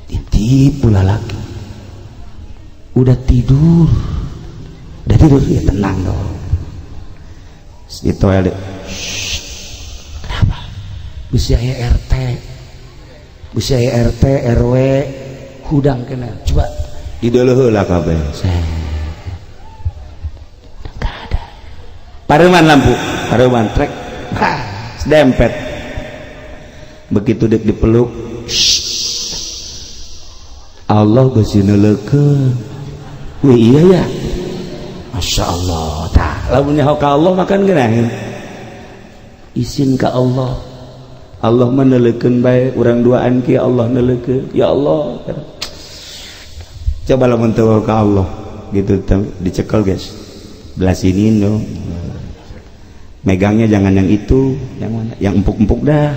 Ditipu lalaki. Udah tidur ya tenang dong. Di toilet. Kenapa? Bisa aya RT, bisa aya RT RW hudang kena. Coba dideuleuh heula kabeh. Enggak ada. Pareuman lampu, pareuman trek. Dempet. Begitu dek dipeluk. Allah geus neuleukeun. Wih iya ya. Masya Allah. Tah, lamun nyaho ka Allah makan geunaheun. Izin ka Allah. Allah menelekeun bae urang duaan ki Allah neleukeun ya Allah coba lamun teu ka Allah gitu dicekel guys belah sini no megangnya jangan yang itu yang mana yang empuk-empuk dah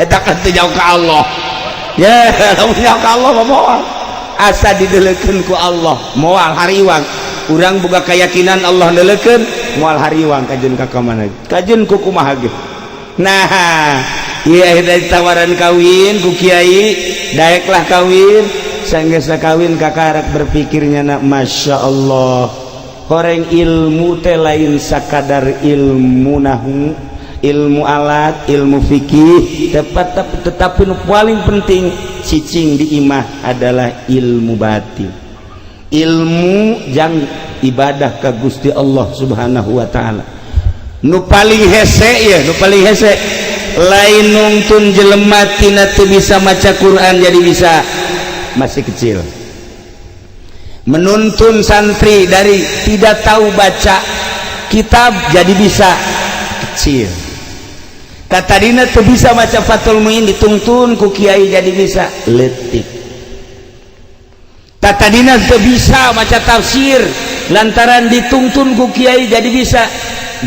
eta kan teu jauh ka Allah ya lamun jauh ka Allah moal asa dideleukeun ku Allah moal hariwang urang boga keyakinan Allah neleukeun moal hariwang kajeun ka mana kajeun ku kumaha ge nah iya dari tawaran kawin ku kiai daeklah kawin sanggesa kawin kakarak berpikirnya nak masya Allah horeng ilmu teh lain sakadar ilmu nahu ilmu alat ilmu fikih tetapi nu paling penting cicing di imah adalah ilmu batin ilmu jang ibadah ka Gusti Allah subhanahu wa ta'ala nu paling hese ya nu paling hese lain nungtun jelema tina teu bisa maca Quran jadi bisa masih kecil menuntun santri dari tidak tahu baca kitab jadi bisa kecil katadina teu bisa maca Fathul Muin dituntun ku kiai jadi bisa leutik katadina teu bisa maca tafsir lantaran dituntun ku kiai jadi bisa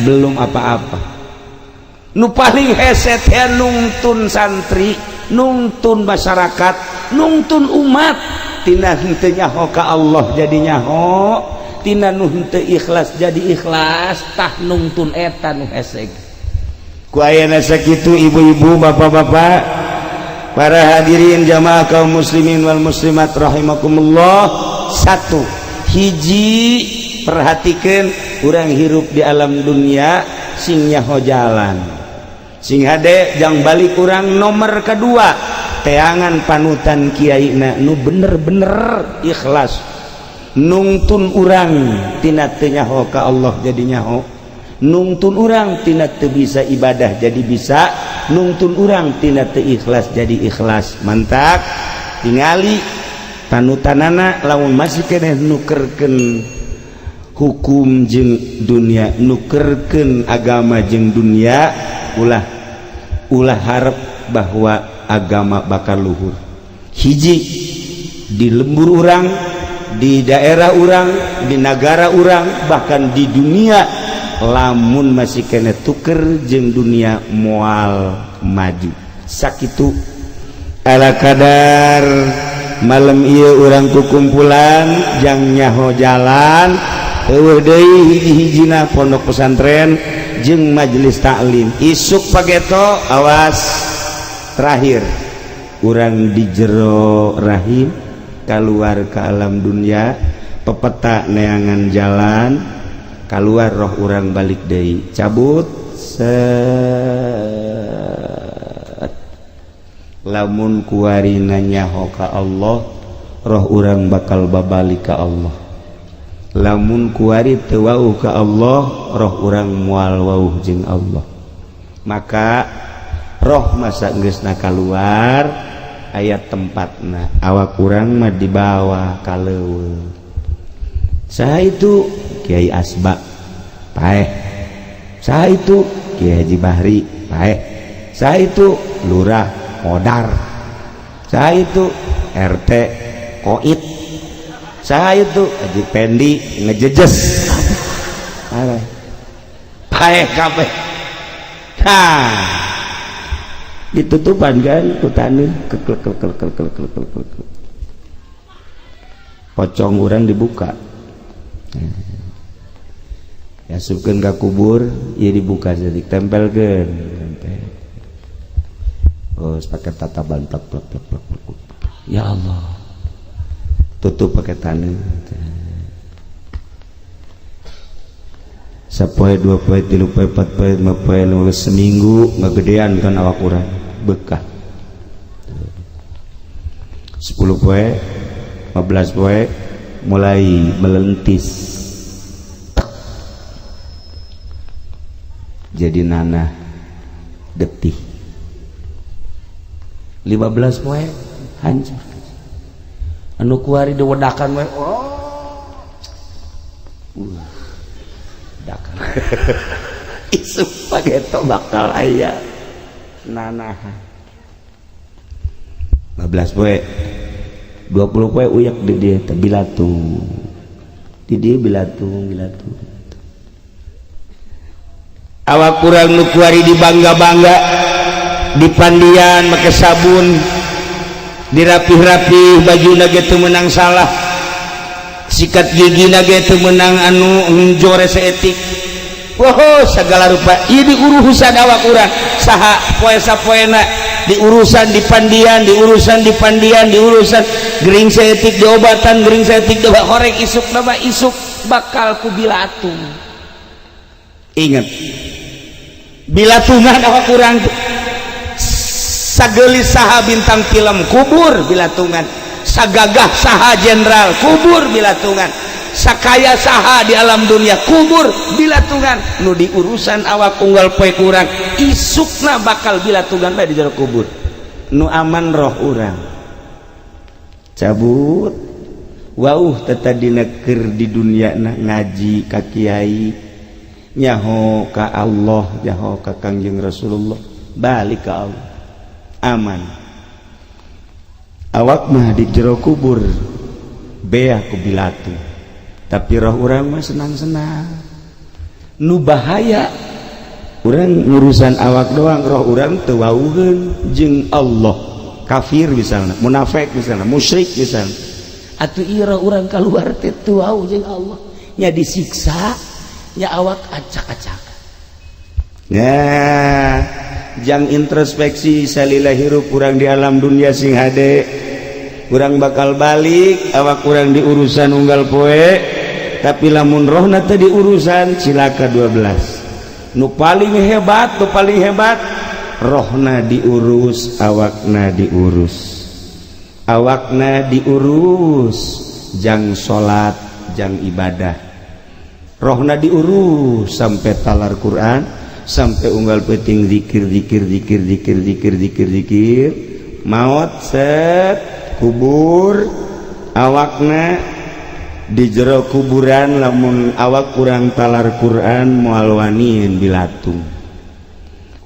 belum apa-apa nu paling hese teh nungtun santri nungtun masyarakat nungtun umat tina henteu nyaho ka Allah jadi nyaho tina nu henteu ikhlas jadi ikhlas tah nungtun eta nu hese ku ayeuna sakitu ibu-ibu bapak-bapak para hadirin jamaah kaum muslimin wal muslimat rahimakumullah satu hiji perhatikan urang hirup di alam dunia sing nyaho jalan sing hade jang balik urang nomor kedua teangan panutan kiaina nu bener-bener ikhlas nungtun urang tina teu nyaho ka Allah jadi nyaho nungtun urang tina teu bisa ibadah jadi bisa nungtun urang tina teu ikhlas jadi ikhlas mantap tingali panutanana lamun masih keneh nukerkeun hukum jeung dunia nukerkeun agama jeung dunia ulah harap bahwa agama bakal luhur hiji di lembur urang di daerah urang di negara urang bahkan di dunia lamun masih kena tuker jeung dunia moal maju sakitu ala kadar malam ieu urang kukumpulan jang nyaho jalan eueuh deui hiji-hijina pondok pesantren jeung majelis taklim isuk pageto awas terakhir urang di jero rahim keluar ke alam dunia pepeta neangan jalan keluar roh urang balik deui cabut set lamun kuarina nyaho ka Allah roh urang bakal babalik ka Allah lamun kuari teu wauh ka Allah roh urang moal wauh jeung Allah maka roh masa geusna kaluar aya tempatna awak urang mah dibawa ka leuweung saha itu Kiai Asba paeh saha itu Kiai Haji Bahri paeh saha itu Lurah Modar saha itu RT Koit saha itu Haji Pendi ngejejes paeh kabeh ditutupan kan kutaneun pocong urang dibuka ya subkeun ka kubur ieu dibuka jadi tempelkeun oh pakai tataban plak ya Allah tutup pakai tanah sapoe dua poe tilu poe empat poe lima poe seminggu ngagedean kan awak urang bekah 10 poe 15 poe mulai melentis jadi nanah getih 15 poe hancur anu kuari diwedakan we dakan isuk pageto bakal aya nanahan 15 poe 20 poe uyak di dia teh bilatung di dia bilatung awak kurang nu kuari dibangga-bangga dipandian make sabun dirapih-rapih bajuna ge teu meunang salah sikat gigina ge teu meunang anu njore saeutik woh segala rupa ieu diurusan awak urang saha poe-sapoena diurusan dipandian diurusan gering saeutik diobatan gering saeutik coba horeg isukna mah isuk bakal ku bilatung inget bilatungan awak urang sagelis saha bintang film kubur bilatungan sagagah saha jenderal kubur bilatungan sakaya saha di alam dunia kubur bilatungan nu diurusan awak unggal poe kurang isukna bakal bilatungan bae di jero kubur nu aman roh urang cabut wauh tetadina keur di dunia ngaji ka kiai nyaho ka Allah nyaho ka Kangjeng Rasulullah balik ka Allah aman awak mah di jero kubur bea ku bilatung tapi roh urang mah senang-senang nu bahaya urang ngurusan awak doang roh urang teu wauheun jeung Allah kafir misalna munafik misalna musyrik misalna atuh ieu roh urang kaluar teh teu wau jeung Allah nya disiksa nya awak acak-acak nah jang introspeksi salila hirup urang di alam dunia sing hade urang bakal balik awak urang di urusan unggal poe tapi lamun rohna teh di urusan cilaka 12 nu paling hebat rohna diurus awakna diurus jang salat jang ibadah rohna diurus sampai talar Quran sampai unggal penting zikir maut set kubur awakna di jero kuburan lamun awak kurang talar Quran moal waniin bilatung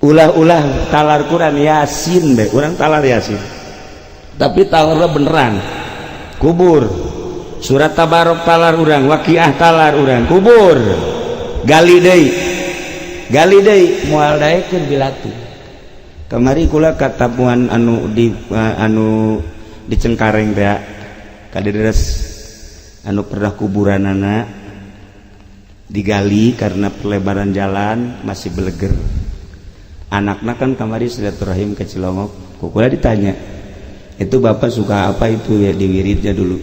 ulah talar Quran Yasin be urang talar Yasin tapi talarna beneran kubur surat Tabarok talar urang Waqiah talar urang kubur gali deui moal daekeun bilatung kamari kula katapuan anu di Cengkareng teh kaderes anu pernah kuburanana digali karena pelebaran jalan masih beleger anakna kan kamari silaturahim ke Cilongok kula ditanya itu bapak suka apa itu ya di wiridnya dulu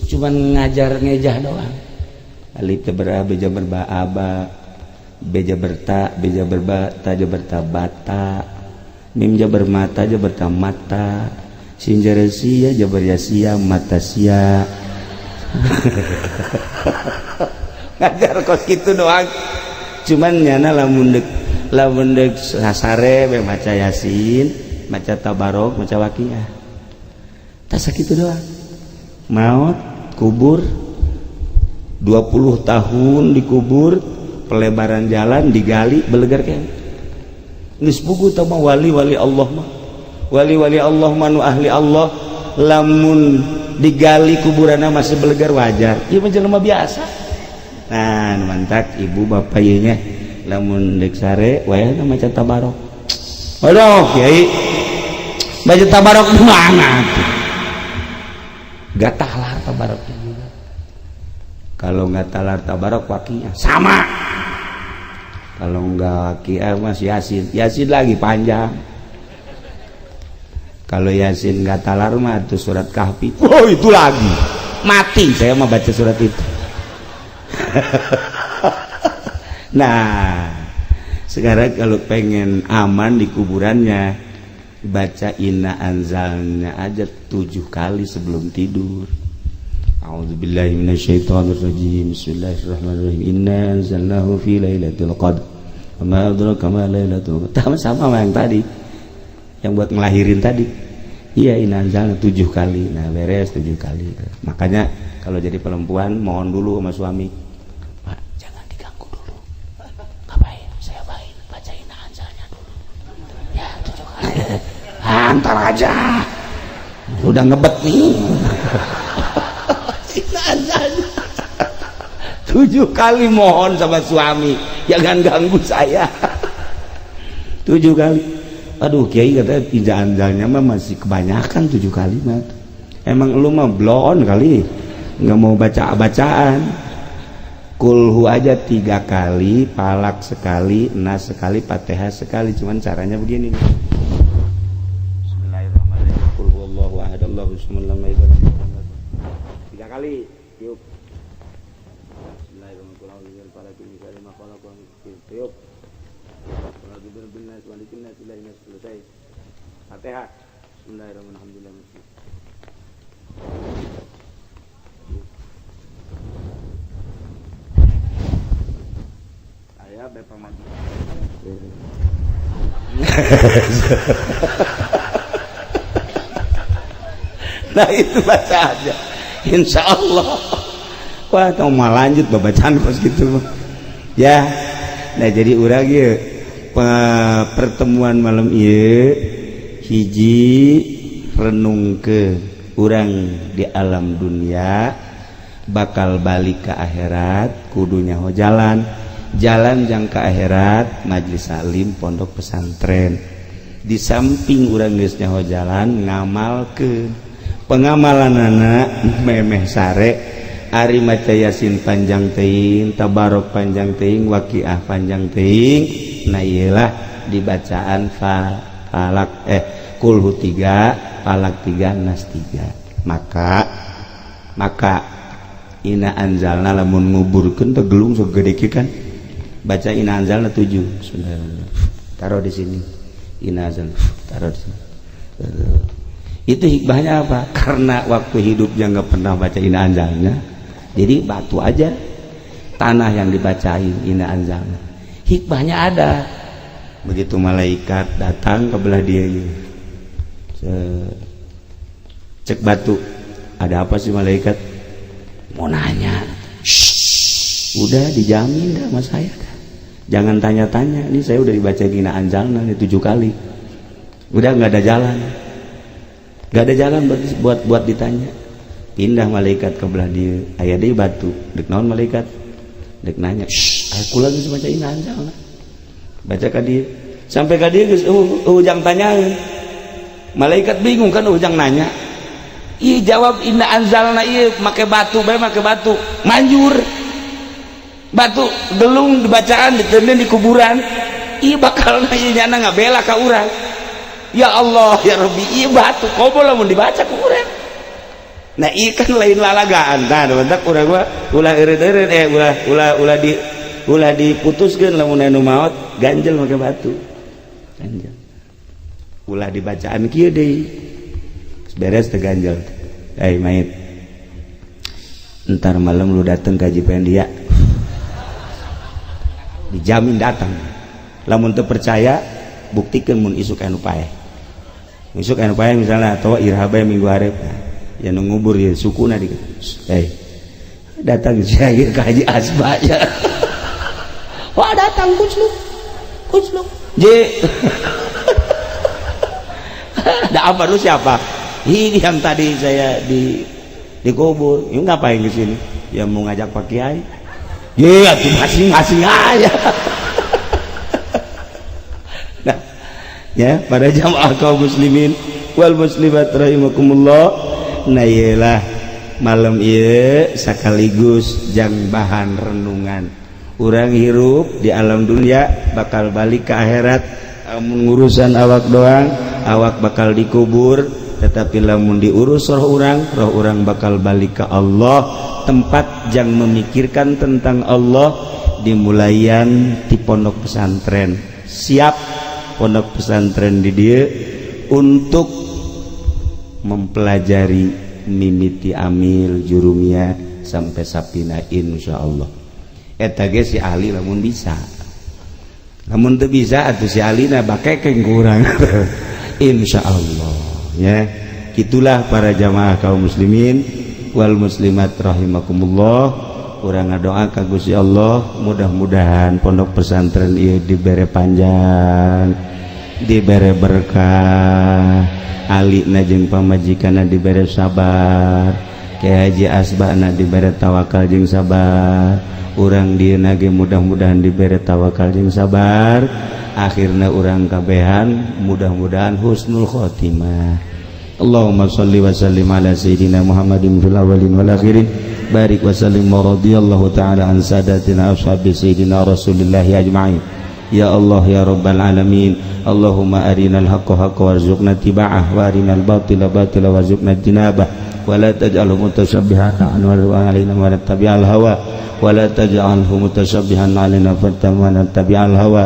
cuman ngajar ngejah doang alif ber'a beja berba aba beja berta beja berba ta berta bata mim jabar mata jabar mata sin jaresia jabar yasia mata sia ngajar kos gitu doang cuman nyana lamun dek sasare be maca Yasin maca Tabarok maca Waqiah tas sakitu doang maut kubur 20 tahun dikubur pelebaran jalan digali belegar kan geus puguh tah mah wali-wali Allah mah nu ahli Allah lamun digali kuburanna masih belegar wajar ieu mah jelema biasa nah mantak ibu bapak ieu nya lamun dek sare wayahna maca Tabarok aduh kiai baca Tabarok di mana tuh gak talar Tabaroknya juga kalau nggak talar Tabarok Waqiah sama kalau nggak Waqiah mas Yasin lagi panjang kalau Yasin nggak talar mah itu surat Kahfi oh itu lagi mati saya mah baca surat itu nah sekarang kalau pengen aman di kuburannya baca inna anzalnya aja 7 kali sebelum tidur. A'udzubillahi minasyaitonirrajim. Bismillahirrahmanirrahim. Inna anzalnahu fi lailatul qadr. Wa ma adraka ma lailatul qadr. Sama yang tadi. Yang buat ngelahirin tadi. Iya, inna anzalna 7 kali. Nah, beres 7 kali. Makanya kalau jadi perempuan mohon dulu sama suami. Pak, jangan diganggu dulu. Ngapain? Saya ntar aja udah ngebet nih. Azannya 7 kali mohon sama suami jangan ganggu saya. 7 kali. Aduh Kiai katanya pindah anjalnya mah masih kebanyakan 7 kali mah. Emang lu mah blon kali nggak mau bacaan. Kulhu aja 3 kali, palak sekali, nas sekali, fatihah sekali. Cuman caranya begini. Bismillahirrahmanirrahim. Kulhu Allahu ahad Allahu samad lam yalid walam yulad. 3 kali. Yuk. Bismillahirrahmanirrahim. Yuk. Selesai. Fatihah. Bismillahirrahmanirrahim. Saya Bapak Mandi. Nah itu baca aja. Insya Allah. Wah, tau mau lanjut babacaan kos gitu. Ya. Nah jadi urang ya pertemuan malam ieu hiji renung ke urang di alam dunia bakal balik ke akhirat kudunya ho jalan jang ke akhirat majlis salim pondok pesantren. Di samping urang geus nyaho jalan ngamalkeun pengamalan anak memeh sare ari maca yasin panjang teuing tabarok panjang teuing waqiah panjang teuing. Nah iyalah dibacaan falak kulhu 3 falak 3 nas 3 maka ina anzalna lamun nguburkeun teh gelung segede kieu kan baca ina anzalna 7 taruh di sini ina anzalna taruh di sini. Itu hikmahnya apa? Karena waktu hidupnya nggak pernah baca ina anzalna jadi batu aja tanah yang dibacain ina anzalna. Hikmahnya ada. Begitu malaikat datang ke belah dia cek batu ada apa sih malaikat mau nanya. Udah dijamin dah sama saya dah. Jangan tanya-tanya ini saya udah dibaca ina anzalna 7 kali udah nggak ada jalan buat ditanya. Pindah malaikat ke belah dia aya deui batu dek naon malaikat dek nanya aku lagi baca ina anzalna baca ka dia sampai ka dia geus ujang tanyaeun malaikat bingung kan ujang nanya ih jawab ina anzalna ieu make batu bae make batu manjur batu gelung dibacaan diteuneun di kuburan ih bakalna ieu nyana ngabela ka urang ya Allah ya Rabbi ieu batu komo lamun dibaca ku urang. Nah ikan lain lalagaan tah bentak urang mah ulah eureun-eureun ulah diputuskeun lamun anu maot ganjel make batu ganjel ulah dibacaan kieu deui beres teh ganjel mait entar malam lu datang kaji pendia dijamin datang lamun teu percaya buktikeun mun isuk anu paeh misalnya atau irhabe minggu hareup ya ngubur ya sukuna di datang saya ke Haji Asba ya wah datang kucluk je ada apa lu siapa ini yang tadi saya dikubur ini ngapain ke sini ya mau ngajak Pak Kiai ya tuh masing-masing aja. Nah ya pada jamaah kaum muslimin wal muslimat rahimakumullah. Nah iyalah malam ieu sekaligus jang bahan renungan urang hirup di alam dunia bakal balik ke akhirat mengurusan awak doang awak bakal dikubur tetapi lamun diurus roh urang bakal balik ke Allah tempat jang memikirkan tentang Allah dimulayan di pondok pesantren siap pondok pesantren di dia untuk mempelajari mimiti amil jurumia sampai sapina insyaallah eta ge si ahli lamun bisa lamun teu bisa atuh si alina bakekeng kurang insyaallah ya itulah para jamaah kaum muslimin wal muslimat rahimakumullah urang ngadoa ka Gusti Allah mudah-mudahan pondok pesantren ieu dibere panjang dibere berkah, alina jeung pamajikanna dibere sabar, Kyai Haji Asbana dibere tawakal jeung sabar, urang dieuna ge mudah-mudahan dibere tawakal jeung sabar, akhirna urang kabehan mudah-mudahan husnul khotimah. Allahumma shalli wa sallim ala sayyidina Muhammadin fil awwalin wal akhirin, barik wa sallim wa radiyallahu ta'ala an sadatina ashabi sayyidina Rasulillahi ajma'in. Ya Allah ya rabbal alamin, Allahumma arinal haqqa haqqa warzuqna tiba'ah, wa arinal batila batila warzuqna jinabah, wa la taj'alhu mutashabbihan alaina wa nattabi'al hawa, wa la taj'alhu mutashabbihan alaina fattabi'al hawa.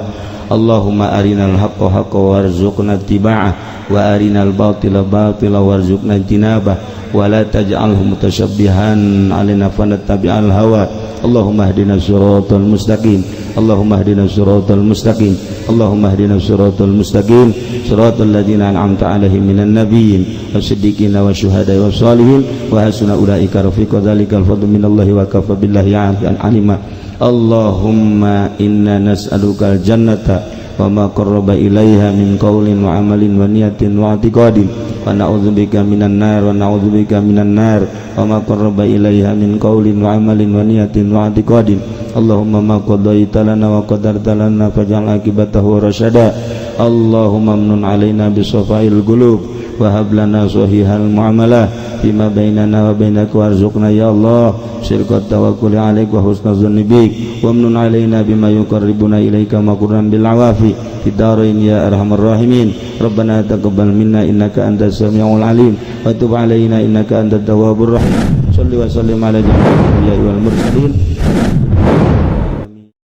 Allahumma arinal haqqa haqqa warzuqna tiba'ah, wa arinal batila batila warzuqna jinabah, wa la taj'alhu mutashabbihan alaina fanattabi'al hawa. Allahumma hdina siratal mustaqim, Allahumma hdina siratal mustaqim, Allahumma hdina siratal mustaqim, siratal ladzina an'amta 'alaihim minan nabiyyin wasiddiqin wasyuhada'i wassalihin wa hasuna ulaika rafiqa, dzalikal fadlu minallahi wa kafa billahi 'alima. Allahumma inna nas'alukal jannata wa ma qarraba ilaiha min qaulin wa amalin wa niyatin wa i'tiqadin, wa na'udzubika minan nar wa na'udzubika minan nar wa ma qarraba ilaiha min qaulin wa amalin wa niyatin wa i'tiqadin. Allahumma ma qadaita lana wa qadarta lana faj'al aqibatahu rasyada. Allahumma amnun alaina bisafail qulub wa hab lana sahihal muamalah fima bainana wa bainaka warzuqna ya Allah syirkat tawakkuli 'alaik wa husnaz dzanni bik wa amnun alaina bima yuqarribuna ilaika maqruran bil awafi fid darain ya arhamar rahimin. Rabbana taqabbal minna innaka antas samiul alim wa tub alaina innaka antat tawwabur rahim. Shalli wa sallim ala jami'il anbiya'i wal mursalin